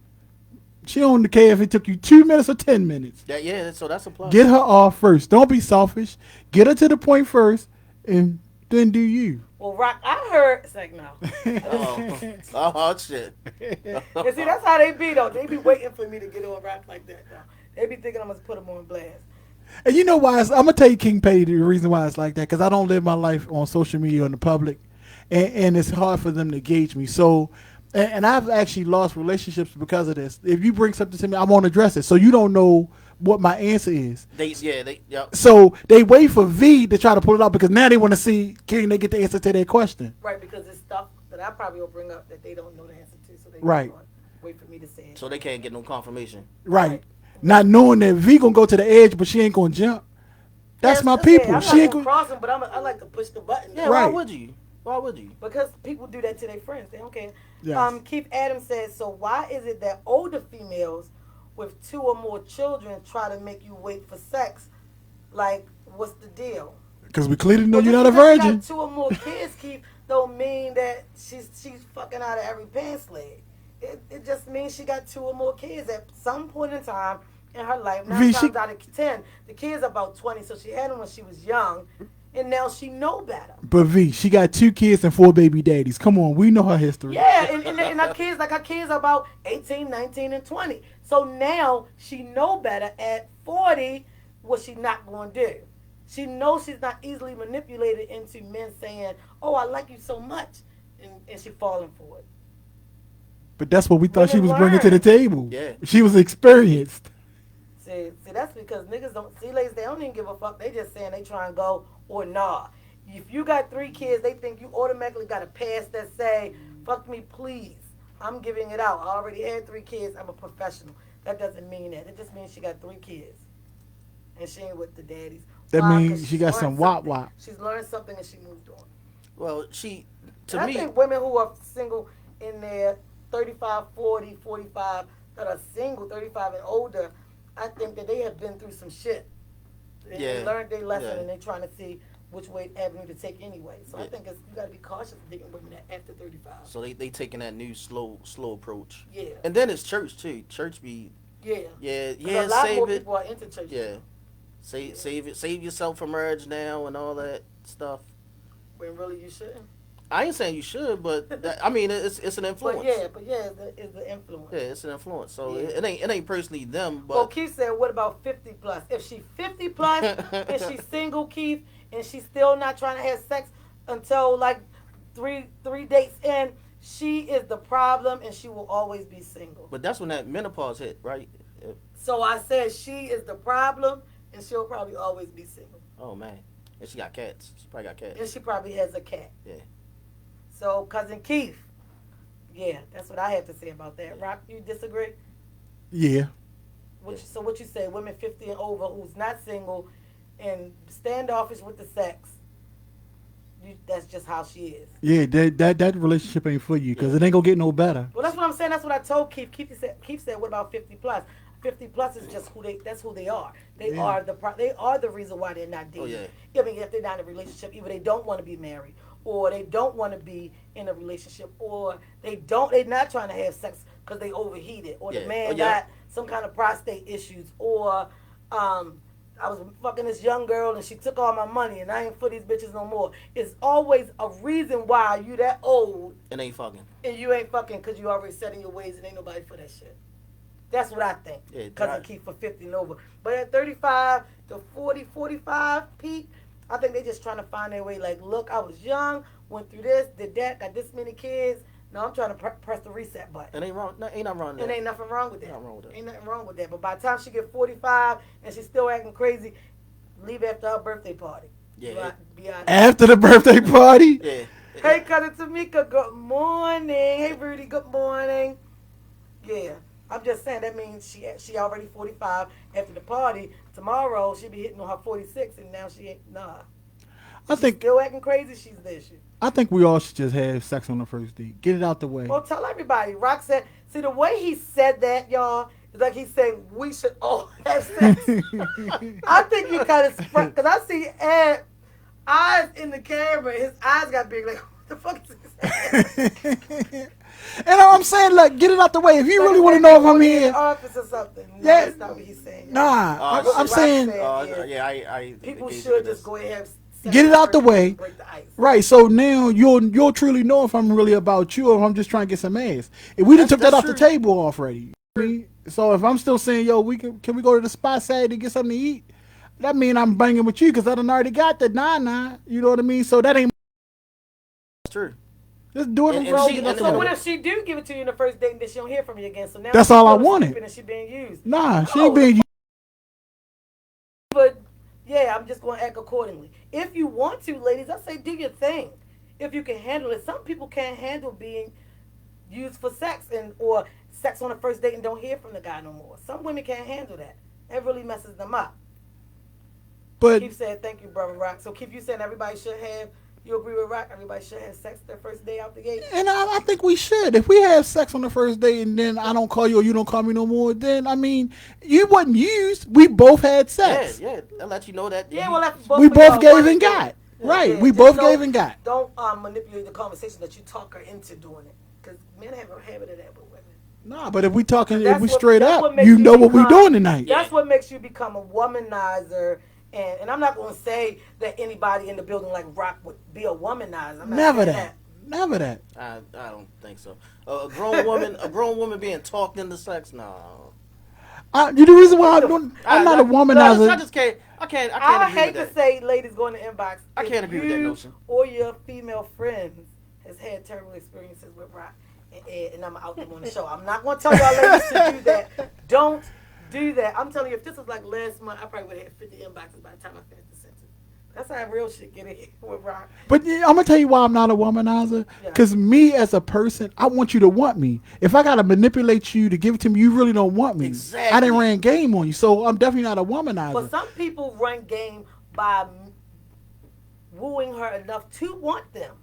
she don't care if it took you 2 minutes or 10 minutes. so that's a plus. Get her off first. Don't be selfish. Get her to the point first, and then do you. Well, Rock, I heard. It's like, no. Oh shit. And see, that's how they be, though. They be waiting for me to get on Rock like that, though. They be thinking I'm going to put them on blast. And you know why? I'm gonna tell you, King Petty, the reason why it's like that, because I don't live my life on social media or in the public, and it's hard for them to gauge me. So, and I've actually lost relationships because of this. If you bring something to me, I won't address it. So you don't know what my answer is. So they wait for V to try to pull it out because now they want to see can they get the answer to their question. Right, because it's stuff that I probably will bring up that they don't know the answer to, so they Right. wait for me to say it. So they can't get no confirmation. Right. Not knowing that V gonna go to the edge, but she ain't gonna jump. That's my people. I'm She ain't not gonna. cross them, but I like to push the button. Yeah, Right. why would you? Why would you? Because people do that to their friends. They don't care. Yes. Keith Adams says, so why is it that older females with 2 or more children try to make you wait for sex? Like, what's the deal? Because we clearly know Well, you're just not a because she virgin. got 2 or more kids, Keith, don't mean that she's fucking out of every pants leg. It just means she got 2 or more kids at some point in time in her life. 9 times out of 10, the kids are about 20, so she had them when she was young, and now she know better. But V, she got 2 kids and 4 baby daddies. Come on, we know her history. Yeah, and her kids, her kids are about 18, 19, and 20. So now she know better at 40 what she not going to do. She knows she's not easily manipulated into men saying, oh, I like you so much, and she falling for it. But that's what we thought she was Women bringing to the learn. table. Yeah. She was experienced. See, that's because niggas don't, see, ladies, they don't even give a fuck. They just saying they try and go or nah. If you got 3 kids, they think you automatically got a pass that say, fuck me, please. I'm giving it out. I already had 3 kids. I'm a professional. That doesn't mean that. It just means she got 3 kids. And she ain't with the daddies. That Why? means 'Cause she got she's some learned wop something. wop. She's learned something and she moved on. Well, And I think women who are single in their 35, 40, 45, that are single, 35 and older, I think that they have been through some shit. They learned their lesson and they're trying to see which way avenue to take anyway. So I think you got to be cautious dating women after 35. So they taking that new slow approach. Yeah. And then it's church too. Church be Yeah. yeah. A lot Save more it. people are into church. Yeah. Save it. Save yourself from marriage now and all that stuff. When really you shouldn't. I ain't saying you should, but I mean it's an influence. But it's the influence. Yeah, it's an influence. So it ain't personally them, but Well, Keith said, what about 50 plus? If she 50 plus and she's single, Keith, and she's still not trying to have sex until like three dates in, she is the problem and she will always be single. But that's when that menopause hit, right? So I said she is the problem and she'll probably always be single. Oh man, and she got cats. She probably got cats. And she probably has a cat. Yeah. So cousin Keith, yeah, that's what I have to say about that. Rock, you disagree? Yeah. So what you say? Women 50 and over who's not single and standoffish with the sex. That's just how she is. Yeah, that relationship ain't for you because it ain't gonna get no better. Well, that's what I'm saying. That's what I told Keith. Keith said, "What about 50 plus? 50 plus is just that's who they are. They are the reason why they're not dating. Oh, yeah. I mean, if they're not in a relationship, either they don't want to be married, or they don't want to be in a relationship, or they're not trying to have sex because they overheated, or the man got some kind of prostate issues, or I was fucking this young girl and she took all my money and I ain't for these bitches no more. It's always a reason why you that old and ain't fucking. And you ain't fucking because you already set in your ways and ain't nobody for that shit. That's what I think. Because I keep for 50 and over. But at 35 to 40, 45, Pete, I think they just trying to find their way. Like, look, I was young, went through this, did that, got this many kids. Now I'm trying to press the reset button. And ain't nothing wrong with that. And ain't nothing wrong with that. Ain't nothing wrong with that. Ain't nothing wrong with that. But by the time she get 45 and she's still acting crazy, leave after her birthday party. Yeah. After the birthday party? Yeah. Hey, Cousin Tamika, good morning. Hey, Rudy, good morning. Yeah, I'm just saying that means she already 45 after the party. Tomorrow she'll be hitting on her 46, and now she ain't. Nah. I think Still acting crazy. She's this shit. I think we all should just have sex on the first date. Get it out the way. Well, tell everybody. Rock said. See, the way he said that, y'all, is like he's saying we should all have sex. I think you kind of spread because I see Ed eyes in the camera. His eyes got big. Like, what the fuck is this? And I'm saying, like, get it out the way. If you really want to know if I'm here, office or something. No, yeah, that's not what he's saying. Nah, I'm saying, I people should just go ahead and have sex get it out the way. break the ice. Right, so now you'll truly know if I'm really about you or if I'm just trying to get some ass. If we done took that off the table already. So if I'm still saying, yo, can we go to the spot Saturday to get something to eat? That mean I'm banging with you because I done already got the 9-9. You know what I mean? So that ain't true. Just do it And wrong. So what if she do give it to you in the first date and then she don't hear from you again? So now that's all I wanted. And she being used. Nah, she ain't being used. But yeah, I'm just going to act accordingly. If you want to, ladies, I say do your thing. If you can handle it. Some people can't handle being used for sex or sex on the first date and don't hear from the guy no more. Some women can't handle that. It really messes them up. But Keep saying thank you, brother Rock. So keep you saying everybody should have. You agree with Rock? Everybody should have sex their first day out the gate. and I think we should. If we have sex on the first date and then I don't call you or you don't call me no more, then I mean you wasn't used. We both had sex. Yeah. I'll let you know that. Yeah, well, that's We both gave and got. Right. We both gave and got. Don't manipulate the conversation that you talk her into doing it. Because men have a habit of that with women. Nah, but if we talking, That's if we what- straight that's up, what makes you you know what we become- doing tonight. That's what makes you become a womanizer. And I'm not going to say that anybody in the building like Rock would be a womanizer. I'm not Never saying that. Never that. I don't think so. A grown woman being talked into sex, no. You the reason why I'm not a womanizer. I just can't. I can't. I agree hate with to that. say, ladies, go in the inbox. I can't agree with that notion. Or your female friends has had terrible experiences with Rock and Ed, and I'm out them on the show. I'm not going to tell y'all ladies to do that. Don't do that. I'm telling you, if this was like last month, I probably would have had 50 inboxes by the time I finished the sentence. That's how real shit get in with Rock. But yeah, I'm gonna tell you why I'm not a womanizer. Because me as a person, I want you to want me. If I gotta manipulate you to give it to me, you really don't want me. Exactly. I didn't ran game on you, so I'm definitely not a womanizer. But some people run game by wooing her enough to want them.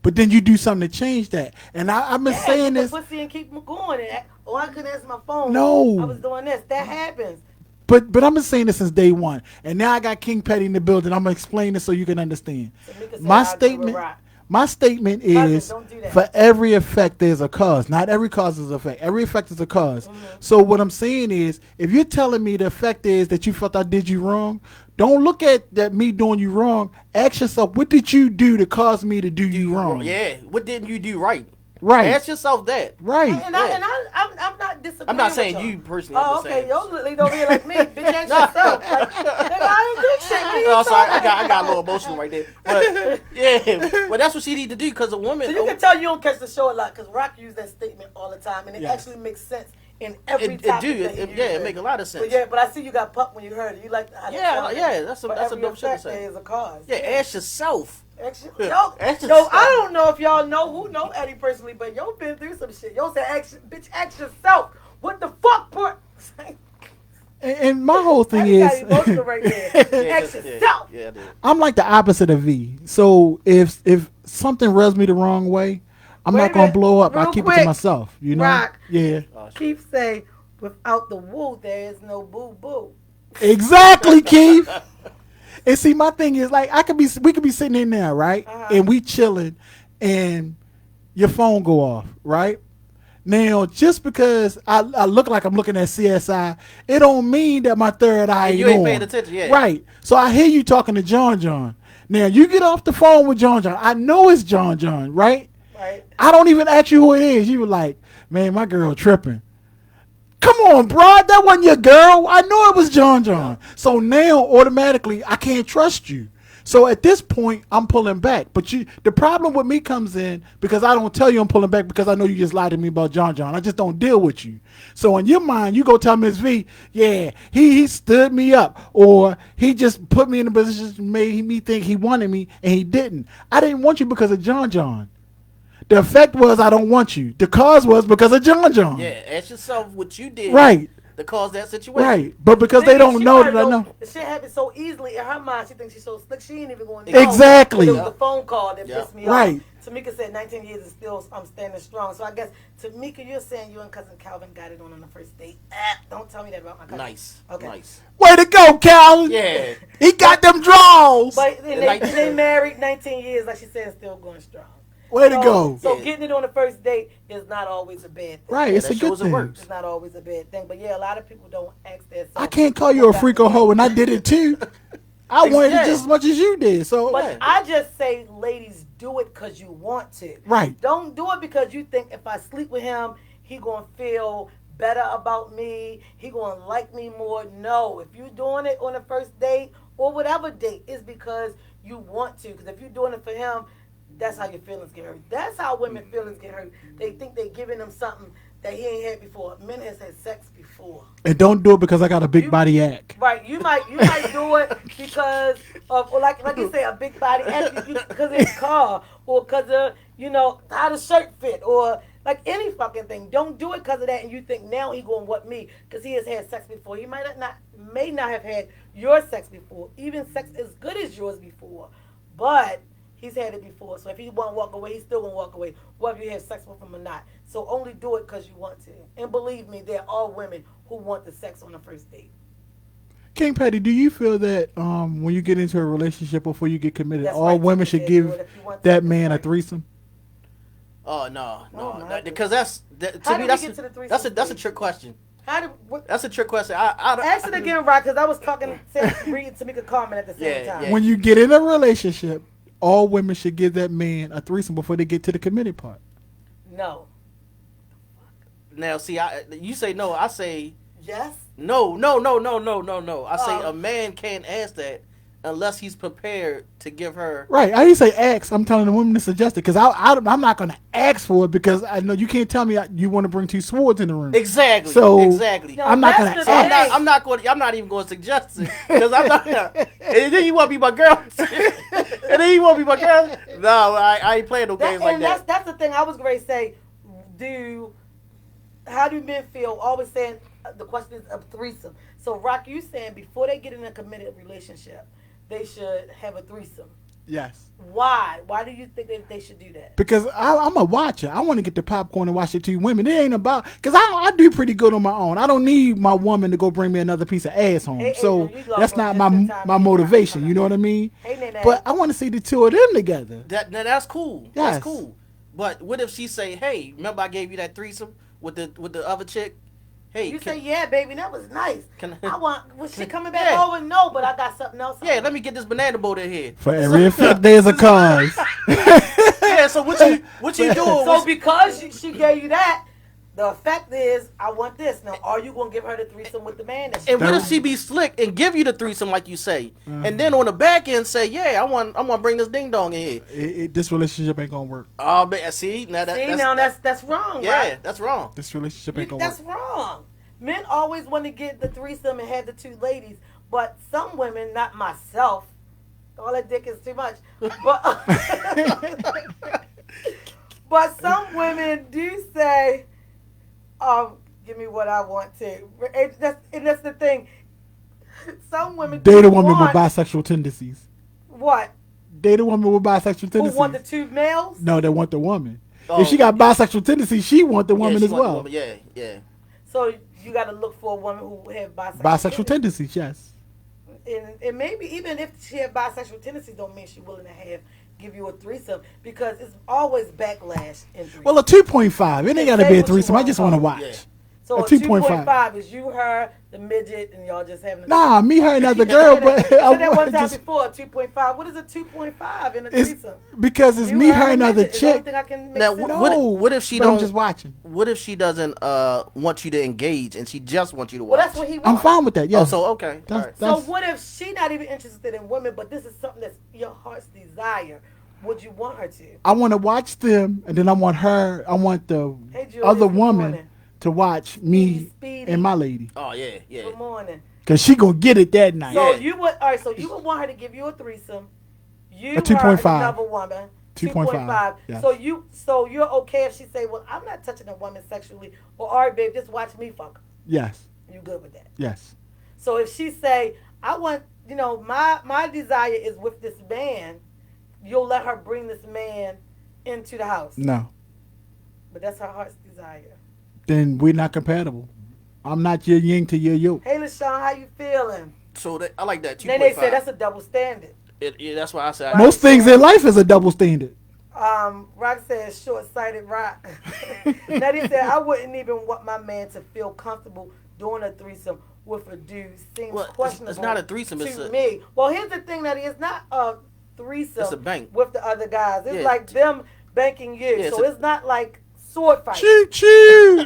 But then you do something to change that. And I've been saying get this. the pussy and keep going. And I couldn't answer my phone. No. I was doing this. That happens. But I've been saying this since day one. And now I got King Petty in the building. I'm gonna explain this so you can understand. Tamika said, My "I agree with statement. Rock." My statement Cousin, is don't do that. for every effect there's a cause. Not every cause is an effect. Every effect is a cause. Mm-hmm. So what I'm saying is, if you're telling me the effect is that you felt I did you wrong, don't look at that me doing you wrong. Ask yourself, what did you do to cause me to do you wrong? Yeah. What didn't you do right? Right. Ask yourself that. Right. And I'm not disagreeing. I'm not with saying y'all. you personally. I'm Oh, just okay. saying. Y'all lead over here like me. Bitch, ask yourself. Like, nigga, I ain't do shit. What are you Oh, sorry, talking I got a little emotional right there. But yeah, but that's what she need to do because a woman. So you can tell you don't catch the show a lot because Rock used that statement all the time, and it Yes. actually makes sense in every It topic do. that he It uses. make a lot of sense. But I see you got pumped when you heard it. You like how that Yeah, sounded. yeah, that's a For dope every shit to effect, say. there is a cause. Yeah, ask yourself. Ask your- Yeah, Yo, ask yo, yourself. I don't know if y'all know who know Eddie personally, but yo been through some shit. Yo said, bitch, ask yourself. What the fuck, put? And my whole thing I got is, emotional right there. Ask yourself. Yeah, I did. I'm like the opposite of V. So if something rubs me the wrong way, I'm Wait not a gonna minute. blow up. I Real keep it quick. to myself. You know? Rock. Yeah. Keep saying, without the woo, there is no boo boo. Exactly, Keith. And see, my thing is like we could be sitting in there, right? And we chilling, and your phone go off, right? Now, just because I look like I'm looking at CSI, it don't mean that my third eye You ain't ain't on. paying attention, yeah. Right. So I hear you talking to John. Now you get off the phone with John. I know it's John, right? Right. I don't even ask you who it is. You were like, man, my girl tripping. Come on, bro. That wasn't your girl. I know it was John. So now automatically I can't trust you. So at this point, I'm pulling back. But the problem with me comes in because I don't tell you I'm pulling back because I know you just lied to me about John. I just don't deal with you. So in your mind, you go tell Ms Vee, yeah, he stood me up, or he just put me in a position, made me think he wanted me, and he didn't. I didn't want you because of John. The effect was I don't want you. The cause was because of John. Yeah, ask yourself what you did. Right. To cause that situation. Right. But because they don't know that I know. The shit happened so easily in her mind. She thinks she's so slick. She ain't even going to Exactly. It was the phone call that pissed me off. Right. Tamika said 19 years is still I'm standing strong. So I guess, Tamika, you're saying you and Cousin Calvin got it on the first date. Don't tell me that about my cousin. Nice. Okay. Nice. Way to go, Calvin. Yeah. He got them draws. But they married 19 years, like she said, still going strong. Way to go. So getting it on the first date is not always a bad thing. Right, it's a good thing. It's not always a bad thing. But yeah, a lot of people don't ask themselves. I can't call you a freak or hoe, and I did it too. I wanted it just as much as you did. So, but I just say, ladies, do it because you want to. Right. Don't do it because you think if I sleep with him, he gonna feel better about me. He gonna like me more. No, if you're doing it on the first date or whatever date, it's because you want to. Because if you're doing it for him, that's how your feelings get hurt. That's how women feelings get hurt. They think they're giving them something that he ain't had before. Men has had sex before. And don't do it because I got a big body act. Right. You might do it because of, or like you say, a big body act because of his car, or because of, how the shirt fit, or like any fucking thing. Don't do it because of that, and you think now he gonna want me because he has had sex before. He may not have had your sex before, even sex as good as yours before, but he's had it before. So if he want to walk away, he's still going to walk away, whether you have sex with him or not. So only do it because you want to. And believe me, there are women who want the sex on the first date. King Patty, do you feel that when you get into a relationship before you get committed, That's all right, women should give that man a threesome? Oh, no. Because to me, that's a trick question. That's a trick question. Ask it again, right? Because I was reading Tamika comment at the same time. When you get in a relationship, all women should give that man a threesome before they get to the committed part. No. Now, see, you say no. I say yes. No. I say a man can't ask that unless he's prepared to give her. Right. I didn't say ask. I'm telling the woman to suggest it because I'm not going to ask for it because I know you can't tell me you want to bring two swords in the room. Exactly. So exactly. No, I'm not going to ask. I'm not even going to suggest it because I'm not. And then you want to be my girl. No, I ain't playing no games like that. That's the thing I was going to say. How do men feel? Always saying the question is of threesome. So, Rock, you saying before they get in a committed relationship, they should have a threesome. Yes. Why? Why do you think that they should do that? Because I'm a watcher. I want to get the popcorn and watch the two women. It ain't about because I do pretty good on my own. I don't need my woman to go bring me another piece of ass home. So that's not my motivation. You know what I mean? But I want to see the two of them together. That's cool. Yes. That's cool. But what if she say, "Hey, remember I gave you that threesome with the other chick? Hey, you say, yeah, baby, that was nice. Was she coming back Yeah. over? No, but I got something else. Yeah, let me get this banana boat in here. For every effect, there's a cause. Yeah, so what you doing? So because she gave you that, the effect is, I want this. Now, are you going to give her the threesome with the man? And what if she be slick and give you the threesome like you say, and then on the back end say, yeah, I want to bring this ding dong in here. This relationship ain't gonna work. Oh, man, see now that's wrong. Yeah, right? that's wrong. This relationship ain't gonna work. That's wrong. Men always want to get the threesome and have the two ladies, but some women, not myself, all that dick is too much, but some women do say, give me what I want to. And that's the thing. Some women date a woman with bisexual tendencies. What? Date a woman with bisexual tendencies. Who want the two males? No, they want the woman. If she got bisexual tendencies, she want the woman as well. Yeah. So you got to look for a woman who have bisexual tendencies. Yes. And maybe even if she have bisexual tendencies, don't mean she's willing to give you a threesome because it's always backlash in threesome. Well, a 2.5. It ain't got to be a threesome. I just want to watch. So A a 2.5. 2.5 is you, her, the midget, and y'all just having a Nah, me, her, and other girl, but said I that one time just, before, a 2.5. What is a 2.5 in a it's threesome? because it's You, me, her, and and a other midget. Is the only chick. thing I can make Now, sense No, of. what if she but I'm don't? just watching. What if she doesn't want you to engage and she just wants you to watch? Well, that's what he I'm wants. fine with that. Oh, Yes. so okay. That's, All right. So that's, what if she not even interested in women, but this is something that's your heart's desire? Would you want her to? I want to watch them, and then I want her. I want the Hey, Julius, other good woman morning. to watch me Speedy. and my lady, Oh yeah, yeah. Good morning. cause she gonna get it that night. So Yeah. you would, all right. So you would want her to give you a threesome. You, A 2.5. her, and another woman. 2.5, yes. So you're okay if she say, "Well, I'm not touching a woman sexually," or "All right, babe, just watch me fuck her." Yes. You good with that? Yes. So if she say, "I want, my desire is with this man," you'll let her bring this man into the house. No. But that's her heart's desire. Then we're not compatible. I'm not your yin to your yoke. Hey, LaShawn, how you feeling? So I like that. 2.5. Then they say that's a double standard. Yeah, that's why I said. Most things in life is a double standard. Rock says short-sighted rock. Nettie said, I wouldn't even want my man to feel comfortable doing a threesome with a dude. Seems Well, questionable. it's not a threesome, to it's a- me. Well, here's the thing, Nettie. It's not a threesome It's a bank. with the other guys. It's Yeah. like them banking you. Yeah, so it's it's not like sword fight. Choo choo.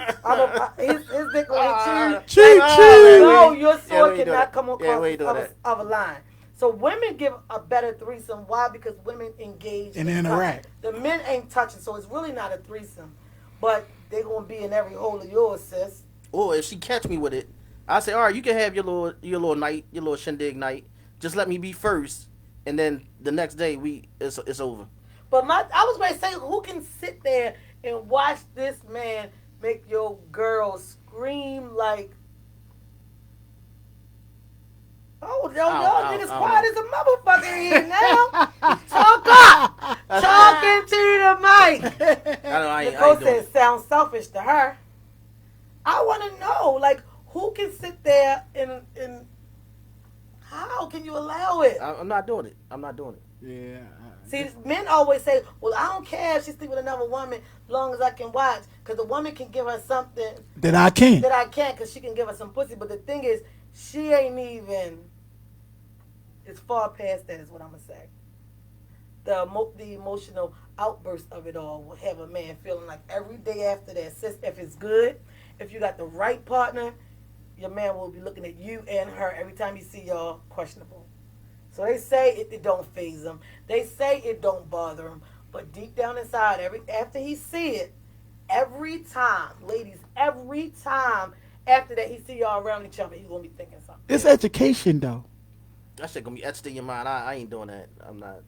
His dick like Choo No, choo. your Yeah, sword we ain't doing cannot that. come Yeah, across we ain't doing of a line. So women give a better threesome. Why? Because women engage And touch. interact. The men ain't touching, so it's really not a threesome. But they gonna be in every hole of yours, sis. Or if she catch me with it, I say, all right, you can have your little night, your little shindig night. Just let me be first, and then the next day it's over. But I was going to say, who can sit there and watch this man make your girl scream like, oh, y'all niggas quiet as a motherfucker here now. Talk up. Talking to the mic. I Nicole ain't doing said it. sounds selfish to her. I want to know, like, who can sit there and how can you allow it? I'm not doing it. I'm not doing it. Yeah. See, men always say, well, I don't care if she sleep with another woman as long as I can watch. Because the woman can give her something That I can't. that I can't because she can give her some pussy. But the thing is, she ain't even, it's far past that is what I'm going to say. The emotional outburst of it all will have a man feeling like every day after that, sis, if it's good, if you got the right partner, your man will be looking at you and her every time you see y'all questionable. So they say it don't faze him. They say it don't bother him. But deep down inside, after he see it, every time, ladies, every time after that he see y'all around each other, he's going to be thinking something. It's education, though. That shit gonna be etched in your mind. I ain't doing that. I'm not.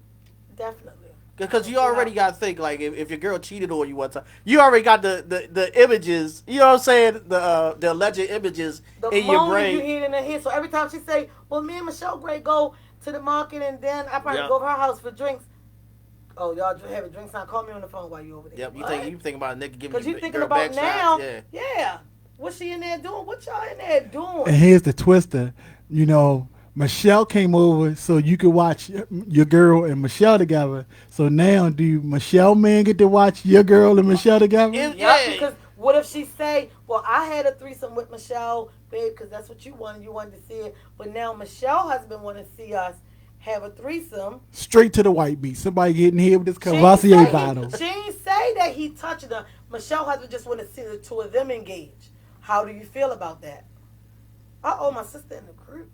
Definitely. Because you already got to think, like, if your girl cheated on you one time, you already got the images, you know what I'm saying, the alleged images The in your moaning brain. you hear in her head. So every time she say, well, me and Michelle Gray go to the market and then I probably Yep. go to her house for drinks. Oh, y'all having drinks now? Call me on the phone while you over there. Yep, you think about a nigga giving Because you you thinking girl about back now. shots, yeah. Yeah. What's she in there doing? What y'all in there doing? And here's the twister. You know, Michelle came over so you could watch your girl and Michelle together. So now, do Michelle man get to watch your girl and Michelle together? Yeah, because what if she say, well, I had a threesome with Michelle, babe, because that's what you wanted to see it. But now Michelle's husband want to see us have a threesome. Straight to the white meat. Somebody getting here with this She ain't Cavassier say- bottle. She ain't say that he touched her. Michelle's husband just want to see the two of them engage. How do you feel about that? Uh-oh, my sister in the group.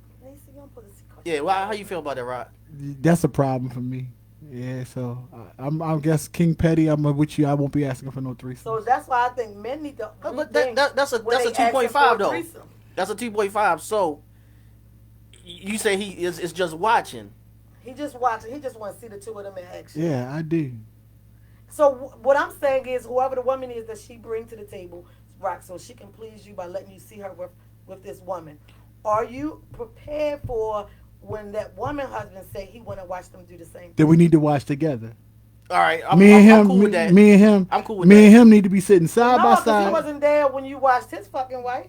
Yeah, well, how you feel about that, Rod? That's a problem for me. Yeah, so I guess King Petty, I'm with you. I won't be asking for no threesome. So that's why I think men need to. But that's a when they asking 2.5 for a though. threesome. That's a 2.5. So you say he is just watching. He just watching. He just want to see the two of them in action. Yeah, I do. So what I'm saying is, whoever the woman is that she bring to the table, rock, so she can please you by letting you see her with this woman. Are you prepared for when that woman husband say he want to watch them do the same thing? That we need to watch together. All right, I'm cool with that. Me and him. I'm cool with me that. and him need to be sitting side by No, side. he wasn't there when you watched his fucking wife.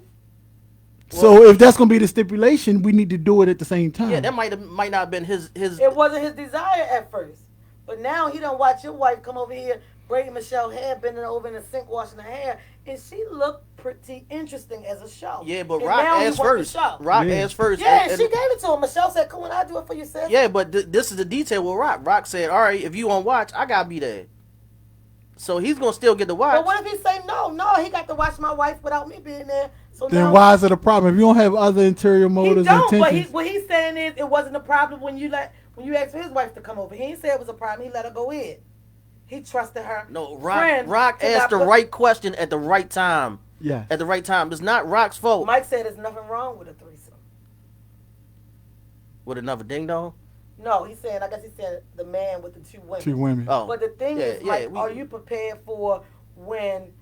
So if that's gonna be the stipulation, we need to do it at the same time. Yeah, that might not have been his. It wasn't his desire at first, but now he don't watch your wife come over here braiding Michelle's hair, bending over in the sink, washing her hair, and she looked pretty interesting as a show. Yeah, but and Rock now he asked want the first. show. Rock Yeah. asked first. Yeah, and- she gave it to him. Michelle said, "Come on, I'll do it for you, sis." Yeah, but this is the detail with Rock. Rock said, "All right, if you want to watch, I gotta be there." So he's gonna still get to watch. But what if he say no? No, he got to watch my wife without me being there. So Then now why is it a problem? If you don't have other interior he motives don't. and But intentions, what he's saying is, it wasn't a problem when you asked for his wife to come over. He didn't say it was a problem. He let her go in. He trusted her. No, friend Rock to asked not the put- right question at the right time. yeah. At the right time. It's not Rock's fault. Mike said there's nothing wrong with a threesome. With another ding dong. No, he's saying, I guess he said the man with the two women. 2 women. Oh, But the thing is, Mike, are you prepared for when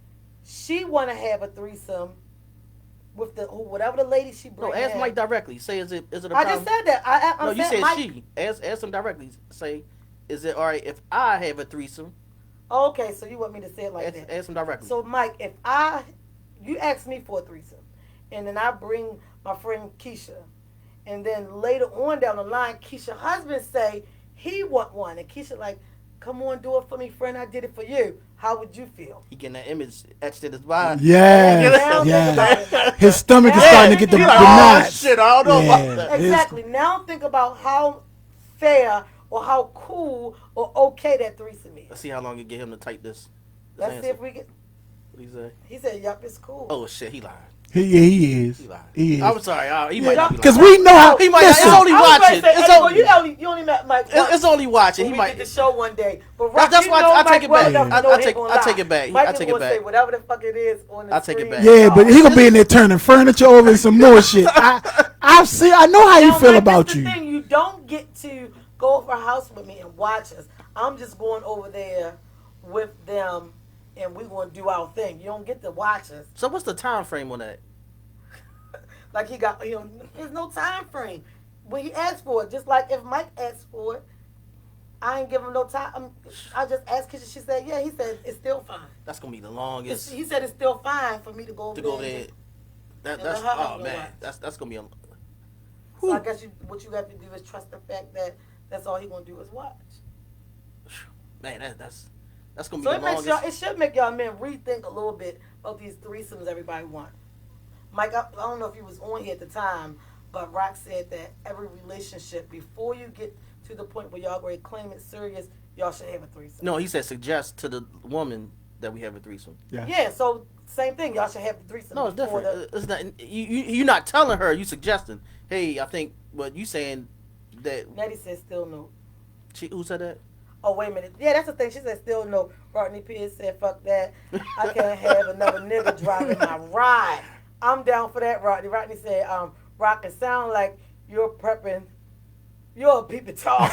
she want to have a threesome with whatever the lady she no, brings? ask Mike directly. Say, is it a I problem? just said that. I'm No, you saying said Mike. she. Ask him directly. Say, is it all right if I have a threesome? Okay, so you want me to say it like that? Ask him directly. So Mike, if you ask me for a threesome, and then I bring my friend Keisha, and then later on down the line, Keisha's husband say he want one, and Keisha like, come on, do it for me, friend. I did it for you. How would you feel? He getting that image etched in his mind. Yeah, yeah. His stomach is Yeah. starting to get the He Like, knots. oh shit, I don't know Yeah. about that. Exactly. Now think about how fair or how cool or okay that threesome is. Let's see how long it get him to type this. Let's see if we get. What he say? He said, "Yup, it's cool." Oh shit, he lied. He is. He lied. He is. I'm sorry. He might not be Because lying. we know how. He might. Listen, It's only I was gonna watching. say, It's hey, only. well, you only met Mike. once It's only watching. when He we might. did the show one day. But Rock, That's you why know I take Mike it well back. enough to I know he take- ain't gonna I take lie. it back. Mike I is take it gonna back. say whatever the fuck it is on the I take it screen. back. yeah, but he gonna be in there turning furniture over and some more shit. I know how you Now, feel Mike, about that's you. the thing. You don't get to go over a house with me and watch us. I'm just going over there with them, and we're gonna do our thing. You don't get to watch us. So what's the time frame on that? Like he got, there's no time frame. When he asked for it, just like if Mike asked for it, I ain't give him no time. I just asked Keisha. She said, yeah. He said, it's still fine. That's gonna be the longest He said, it's still fine for me to go over to there. go there. and- That's let her oh go man, watch. that's gonna be a. So I guess what you have to do is trust the fact that that's all he gonna do is watch. Man, that's gonna be So the it makes longest. y'all. It should make y'all men rethink a little bit of these threesomes everybody want. Mike, I don't know if you was on here at the time, but Rock said that every relationship, before you get to the point where y'all ready to claim it serious, y'all should have a threesome. No, he said suggest to the woman that we have a threesome. Yeah, so same thing. Y'all should have the threesome. No, it's before different. It's not. You're not telling her. You suggesting. Hey, I think what you saying that. Nettie said still no. Who said that? Oh, wait a minute. Yeah, that's the thing. She said still no. Rodney Pierce said, fuck that. I can't have another nigga driving my ride. I'm down for that, Rodney. Rodney said, Rock, it sound like you're prepping. You're a peeping Tom.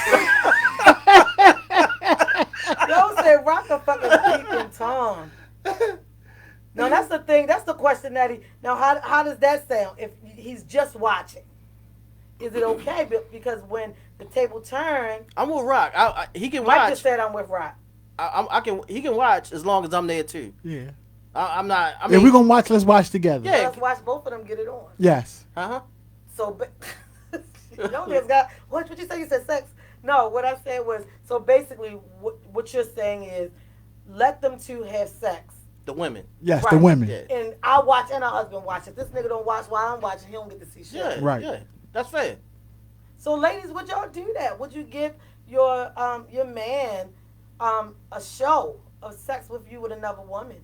Yo said, Rock a fucking peeping Tom. Now, that's the thing. That's the question, Nettie. Now, how does that sound if he's just watching? Is it okay? Because when the table turned, I'm with Rock. He can Mike watch. just said I'm with Rock. He can watch as long as I'm there too. Yeah. I'm not. I mean, If we're gonna watch, let's watch together. Yeah. Let's watch both of them get it on. Yes. So, no, this guy. What you say? You said sex? No, what I said was, so basically, what you're saying is, let them two have sex. The women. Yes, Right. the women. Yeah. And I watch, and our husband watch. If this nigga don't watch while I'm watching, he don't get to see shit. Yeah. Right. Yeah. That's fair. So, ladies, would y'all do that? Would you give your man a show of sex with you with another woman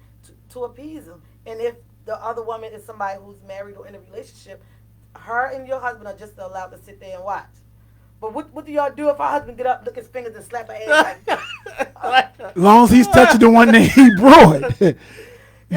to appease him? And if the other woman is somebody who's married or in a relationship, her and your husband are just allowed to sit there and watch. But what do y'all do if her husband get up, lick his fingers, and slap her ass like As long as he's touching the one that he brought. You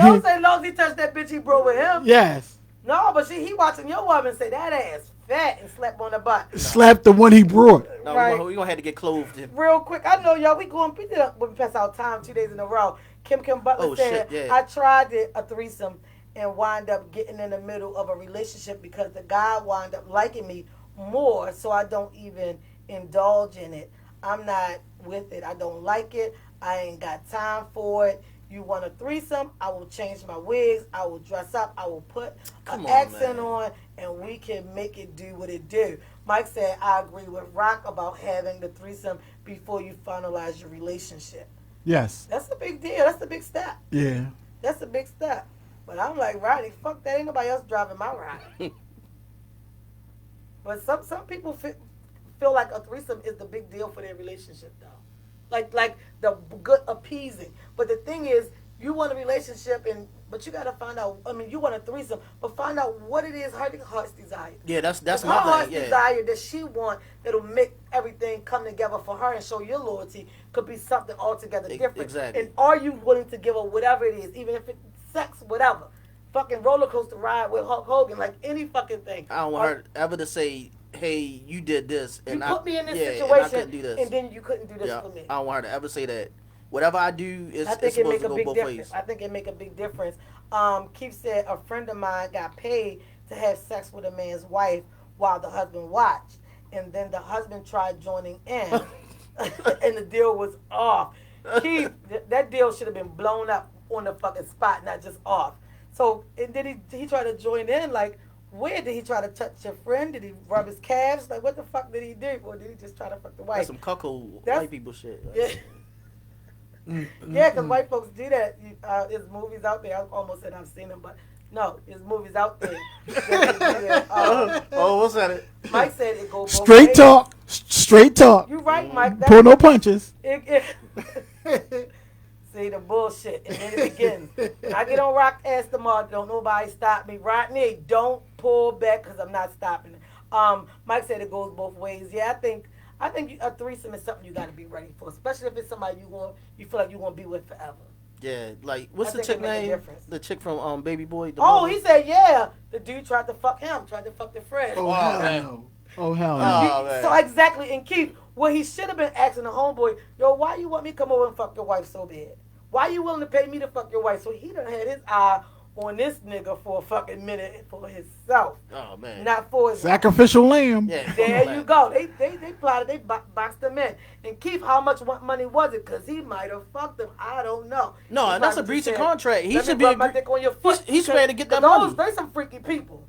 don't say as long as he touched that bitch he broke with him. Yes. No, but he watching your woman say that ass fat and slap on the butt. Slap the one he brought. No, Right. we're gonna have to get clothed. Real quick, I know y'all, we did we passed our time 2 days in a row. Kim Butler Oh, said, shit, yeah. I tried a threesome and wind up getting in the middle of a relationship because the guy wound up liking me more, so I don't even indulge in it. I'm not with it. I don't like it. I ain't got time for it. You want a threesome? I will change my wigs. I will dress up. I will put Come an on, accent man. on, and we can make it do what it do. Mike said, I agree with Rock about having the threesome before you finalize your relationship. Yes. That's a big deal. That's a big step. Yeah. That's a big step. But I'm like, Rodney, fuck that. Ain't nobody else driving my ride. But some people feel like a threesome is the big deal for their relationship, though. Like the good appeasing. But the thing is, you want a relationship, but you gotta find out. I mean, you want a threesome, but find out what it is her heart's desire. Yeah, that's her my heart's thing. Yeah. desire that she want that'll make everything come together for her and show your loyalty could be something altogether different. Exactly. And are you willing to give her whatever it is, even if it's sex, whatever, fucking roller coaster ride with Hulk Hogan, like any fucking thing. I don't want her ever to say, "Hey, you did this," and you put me in this and I situation, couldn't do this. and then you couldn't do this for me. I don't want her to ever say that. Whatever I do is I think it supposed make to a go big both difference. ways. I think it make a big difference. Keith said a friend of mine got paid to have sex with a man's wife while the husband watched, and then the husband tried joining in, and the deal was off. Keith, that deal should have been blown up on the fucking spot, not just off. So, and did he try to join in? Like, where did he try to touch your friend? Did he rub his calves? Like, what the fuck did he do? Or did he just try to fuck the wife? That's some cuckold white people shit. Yeah. Yeah, because white folks do that. There's movies out there. I almost said I've seen them, but no, there's movies out there. What's that? Mike said it go both Straight ways. talk. Straight talk. You right, Mike. Pull no punches. See the bullshit, and then it begins. When I get on Rock Ass tomorrow, don't nobody stop me. Rodney, don't pull back because I'm not stopping. Mike said it goes both ways. Yeah, I think a threesome is something you got to be ready for, especially if it's somebody you feel like you want to be with forever. Yeah, like what's I the think chick it make a name? difference. The chick from Baby Boy. Oh, he said yeah. The dude tried to fuck him, tried to fuck the friend. Oh, hell no. Oh, hell no. Oh, man. So exactly, and Keith, what he should have been asking the homeboy, yo, why you want me to come over and fuck your wife so bad? Why you willing to pay me to fuck your wife? So he done had his eye on this nigga for a fucking minute for himself. Oh man. Not for his Sacrificial lamb. Yeah. There you go. They plotted, they boxed him in. And Keith, how much money was it? Because he might have fucked him. I don't know. No, He and that's a probably breach just of said, contract. He "Let should me be. rub my dick on your foot." He's ready to get that Those, money. they some freaky people.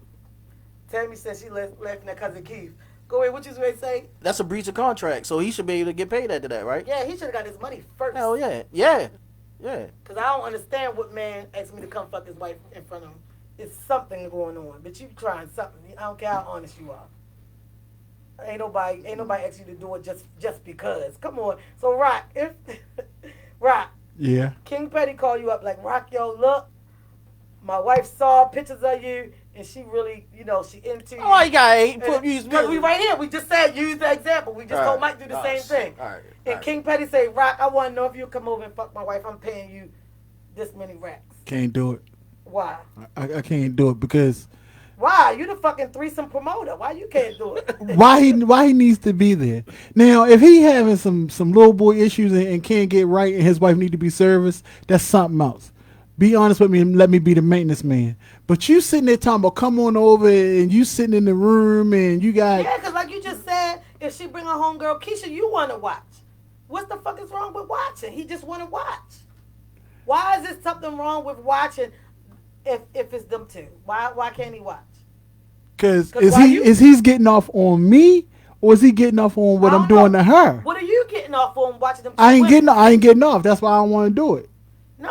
Tammy said she laughing at cousin Keith. Go ahead, what you going to say? That's a breach of contract, so he should be able to get paid after that, right? Yeah, he should have got his money first. Hell yeah, yeah. Because I don't understand what man asked me to come fuck his wife in front of him. It's something going on, but you trying something. I don't care how honest you are. Ain't nobody asked you to do it just because. Come on. So Rock, Rock, Yeah. King Petty call you up like, Rock, yo, look, my wife saw pictures of you, and she really, she into you. Oh, you got use Because we music. right here. We just said use the example. We just told Mike do the same thing. All right. And King Petty say, Rock, I want to know if you come over and fuck my wife. I'm paying you this many racks. Can't do it. Why? I can't do it because Why? You the fucking threesome promoter. Why you can't do it? why he needs to be there. Now, if he having some little boy issues and can't get right and his wife need to be serviced, that's something else. Be honest with me and let me be the maintenance man. But you sitting there talking about come on over and you sitting in the room and you got... Yeah, because like you just said, if she bring a homegirl, Keisha, you want to watch. What the fuck is wrong with watching? He just want to watch. Why is there something wrong with watching if it's them two? Why can't he watch? Because why is he's getting off on me or is he getting off on what I I'm don't doing know. to her? What are you getting off on watching them two I ain't women? getting off. That's why I don't want to do it. No,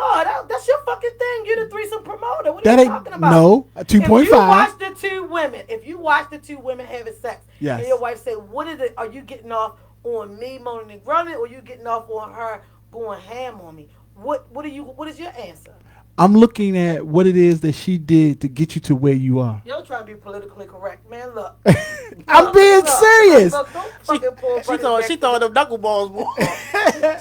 that's your fucking thing. You're the threesome promoter. What are That you ain't talking about? no 2.5. If you watch the two women having sex, Yes. and your wife say, "What is it? Are you getting off on me moaning and groaning, or you getting off on her going ham on me?" What is your answer? I'm looking at what it is that she did to get you to where you are. You're trying to be politically correct, man. Look, I'm being serious. Look, don't fucking pull She throwing them knuckleballs, boy.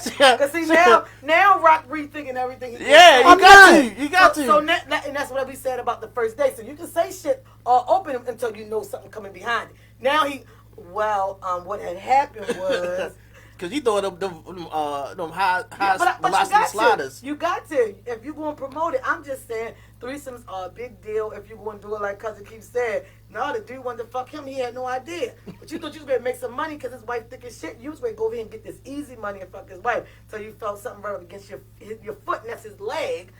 Because see now Rock rethinking everything. Yeah, you got to. So and that's what we said about the first day. So you can say shit open until you know something coming behind it. Now what had happened was. Because you throw them high But velocity sliders. You got to. If you're going to promote it, I'm just saying threesomes are a big deal if you're going to do it like Cousin Keith said. No, the dude wanted to fuck him. He had no idea. But you thought you was going to make some money because his wife thick as shit. You was going to go over here and get this easy money and fuck his wife. So you felt something right up against your foot, and that's his leg.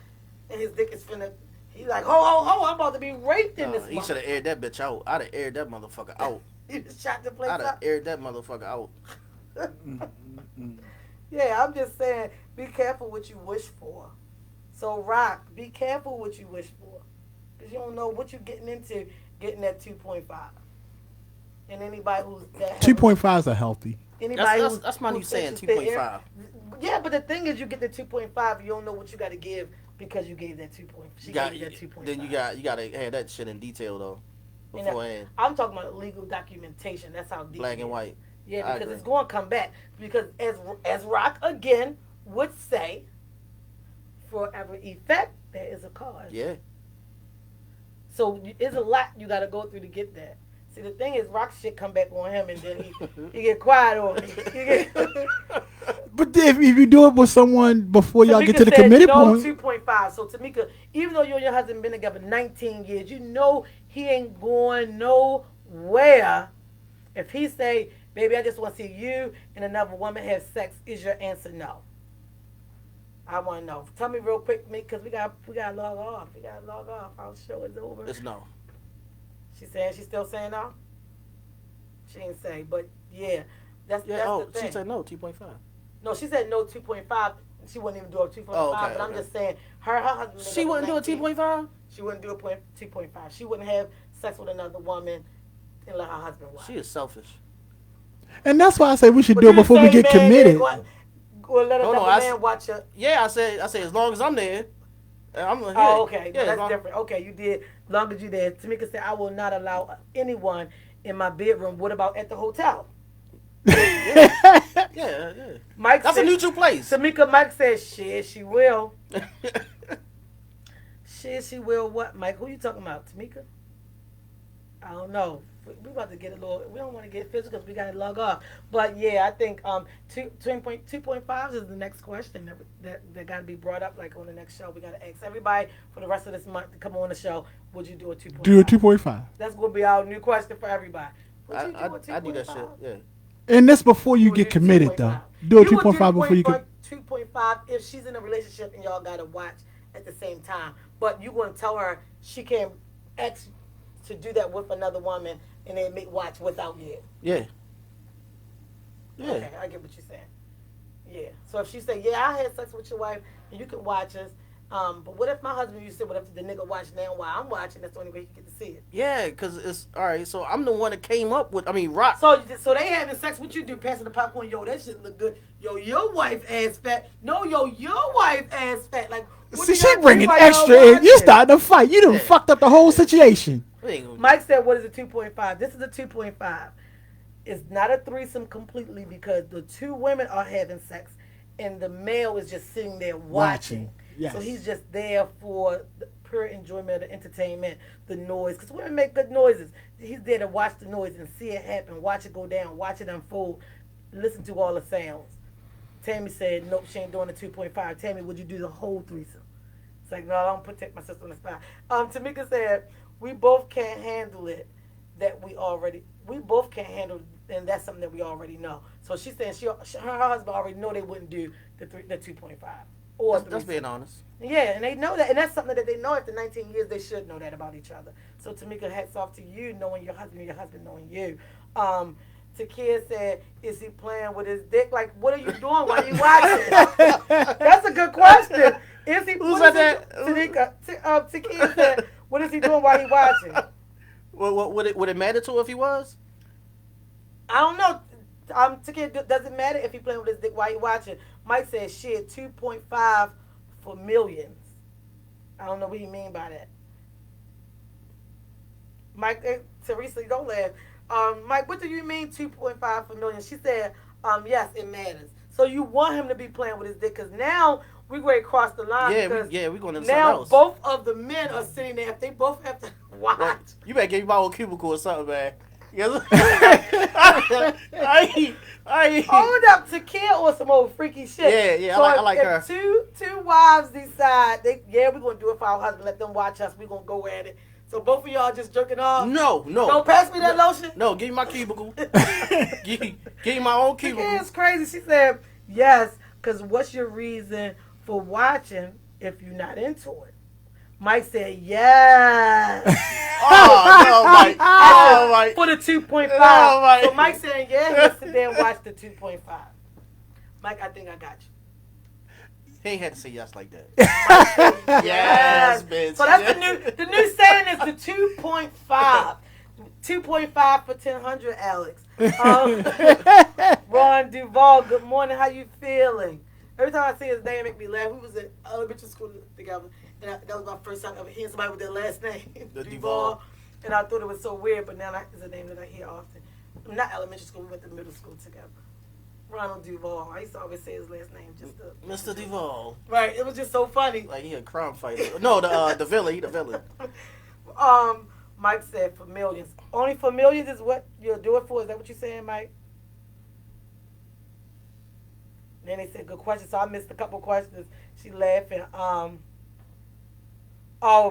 And his dick is finna... He's like, ho, I'm about to be raped in this He should have aired that bitch out. I'd have aired that motherfucker out. You just shot the place I'd have up. aired that motherfucker out. Yeah, I'm just saying be careful what you wish for. So, Rock, be careful what you wish for. Because you don't know what you're getting into getting that 2.5. And anybody who's that 2.5s are healthy. That's money saying 2.5. Yeah, but the thing is, you get the 2.5, you don't know what you got to give because you gave that 2. She gave that 2.5. Then you got to have that shit in detail though. Beforehand. I'm talking about legal documentation. That's how deep. Black and white. Yeah, because it's going to come back. Because as Rock again would say, for every effect there is a cause. Yeah. So it's a lot you got to go through to get that. See, the thing is, Rock shit come back on him, and then he get quiet on me. But if you do it with someone before y'all get to the said committed no point, 2.5. So Tamika, even though you and your husband been together 19 years, you know he ain't going nowhere. If he say, "Baby, I just want to see you and another woman have sex," is your answer no? I want to know. Tell me real quick, because we got to log off. We got to log off. Our show is over. It's no. She's still saying no? She ain't say, but yeah. That's the thing. She said no, 2.5. No, she said no 2.5. She wouldn't even do a 2.5, but I'm just saying her husband. She wouldn't do a 2.5? She wouldn't do a 2.5. She wouldn't have sex with another woman and let her husband watch. She is selfish. and that's why I say we should do it before we get committed. Or let another man watch her. Yeah, I said as long as I'm there. Okay. Yeah, that's different. Okay, you did. Long as you there. Tamika said, I will not allow anyone in my bedroom. What about at the hotel? Yeah. Mike That's said, a neutral place. Mike says, shit, she will. Shit, she will what, Mike? Who you talking about? Tamika? I don't know. We about to get a little, we don't want to get physical because we got to log off. But yeah, I think 2.5 is the next question that got to be brought up like on the next show. We got to ask everybody for the rest of this month to come on the show. Would you do a 2.5? Do a 2.5. That's going to be our new question for everybody. Would you do a 2.5? I do that shit, yeah. And that's before you get committed, though. Do a 2.5 before you get. 2.5 if she's in a relationship and y'all got to watch at the same time. But you going to tell her she can't ask to do that with another woman and then make watch without you. Yeah. Okay, I get what you're saying. Yeah. So if she say, yeah, I had sex with your wife and you can watch us, but what if my husband, you said, what if the nigga watch now while I'm watching? That's the only way he get to see it. Yeah, because it's, all right, so I'm the one that came up with, Rock. So they having sex, what you do, passing the popcorn, yo, that shit look good. Yo, your wife ass fat. No, yo, your wife ass fat. Like, See, she bringing extra in. You starting to fight. You done fucked up the whole situation. Mike said, what is a 2.5? This is a 2.5. It's not a threesome completely because the two women are having sex and the male is just sitting there watching. Yes. So he's just there for the pure enjoyment of the entertainment, the noise. Because women make good noises. He's there to watch the noise and see it happen, watch it go down, watch it unfold, listen to all the sounds. Tammy said, nope, she ain't doing the 2.5. Tammy, would you do the whole threesome? It's like, no, I don't protect my sister on the spot. Tamika said, we both can't handle it. We both can't handle, and that's something that we already know. So she's saying her husband already know they wouldn't do the 2.5 or that's being honest. Yeah, and they know that, and that's something that they know. After 19 years, they should know that about each other. So Tamika, hats off to you knowing your husband, and your husband knowing you. Takia said, "Is he playing with his dick? Like, what are you doing while you watching?" That's a good question. Is he? Who said that? Takia said, "What is he doing while he watching?" Well, would it matter to her if he was? I don't know. Takia, does it matter if he playing with his dick while he watching? Mike said, "Shit, 2.5 for millions." I don't know what you mean by that. Mike, Teresa, don't laugh. Mike, what do you mean 2.5 for millions? She said, yes, it matters. So you want him to be playing with his dick because now we're going to cross the line. We're going to now else. Both of the men are sitting there. If they both have to watch. Well, you better give me my old cubicle or something, man. Hold up, Takia or some old freaky shit. Yeah, so I like her. Two wives decide, we're going to do it for our husband. Let them watch us. We're going to go at it. So both of y'all just jerking off? No. Don't pass me that lotion? No, give me my cubicle. give me my own cubicle. It's crazy. She said, yes, because what's your reason for watching if you're not into it? Mike said, yes. Oh, Mike. Oh, Mike. For the 2.5. Oh, Mike. So Mike said, yeah, he'll sit there and watch the 2.5. Mike, I think I got you. He ain't had to say yes like that. Yes, bitch. So that's the new saying is the 2.5. 2.5 for 1,000, Alex. Ron Duvall, good morning. How you feeling? Every time I see his name, it make me laugh. We was in elementary school together, and that was my first time ever hearing somebody with their last name, The Duvall. And I thought it was so weird, but now it's a name that I hear often. Not elementary school, we went to middle school together. Ronald Duvall. I used to always say his last name just to... Mr. Duvall. Right, it was just so funny. Like he a crime fighter. No, the villain. He the villain. Mike said for millions. Only for millions is what you'll do it for? Is that what you're saying, Mike? Then they said, good question. So I missed a couple questions. She laughing.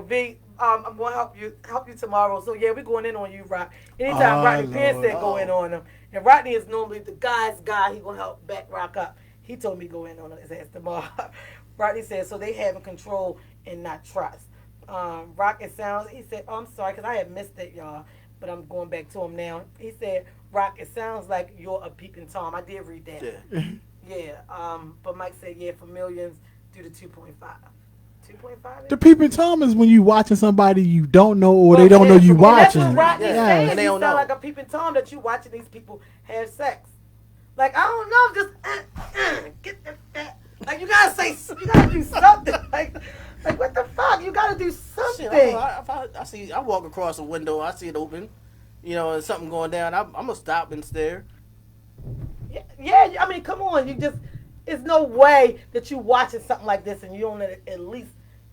Vee, I'm going to help you tomorrow. So yeah, we're going in on you, Rock. Anytime Rodney Pence said go in on him, and Rodney is normally the guy's guy, he gonna help back Rock up. He told me go in on his ass tomorrow. Rodney said so they having control and not trust. Rock, it sounds. He said, I'm sorry because I had missed it, y'all, but I'm going back to him now. He said, Rock, it sounds like you're a peeping Tom. I did read that. Yeah. Yeah. But Mike said, yeah, for millions, do the 2.5. 2.5? The peeping Tom is when you watching somebody you don't know or they don't know you watching. That's what Rodney's saying. And they You don't sound know. like a peeping Tom that you watching these people have sex. Like, I don't know, just get the fat. Like, you gotta do something. Like what the fuck? You gotta do something. Shit, I walk across a window, I see it open, and something going down. I'm gonna stop and stare. Yeah, I mean, come on. There's no way that you watching something like this and you don't at least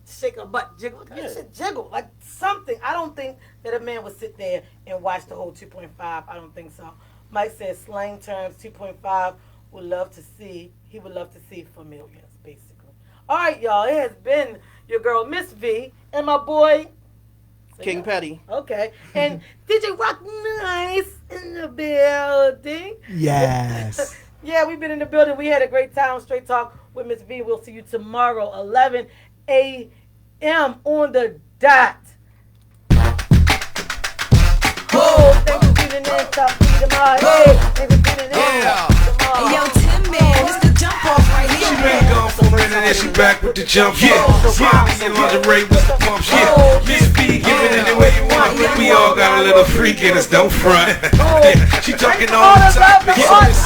shake a butt, jiggle. That shit jiggle. Like something. I don't think that a man would sit there and watch the whole 2.5. I don't think so. Mike says slang terms 2.5 would love to see. He would love to see for millions, basically. All right, y'all. It has been your girl, Ms Vee, and my boy... King Petty. Okay. And DJ Rock Nice in the building. Yes. Yeah, we've been in the building. We had a great time. Straight Talk with Ms Vee. We'll see you tomorrow, 11 a.m. on the dot. Oh, thanks for tuning in. Top of my head. Thanks for tuning in. Hey, yo, Tim Man, it's the jump off right She here. been gone for a minute and she back with the jump. Yeah, smiling in lingerie with the pumps. Yeah, Ms Vee, give it any way you want. We all got a little freak in us, don't front. Yeah, she talking all the topics.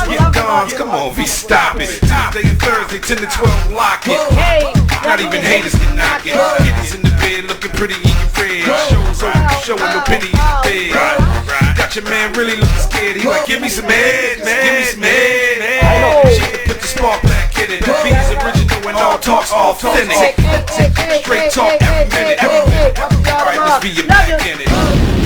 Get dons, come on, V, stop it. Tuesday and Thursday, 10 to 12, lock it. Not even haters can knock it. Kitties in the bed looking pretty in your red. Shows over, showing no pity in the bed. Got your man really looking scared. He like, give me some head, man. Give me some head. She can put the spark back in it. V's original and all talk's authentic. Straight talk every minute. Alright, Ms Vee, you're back in it.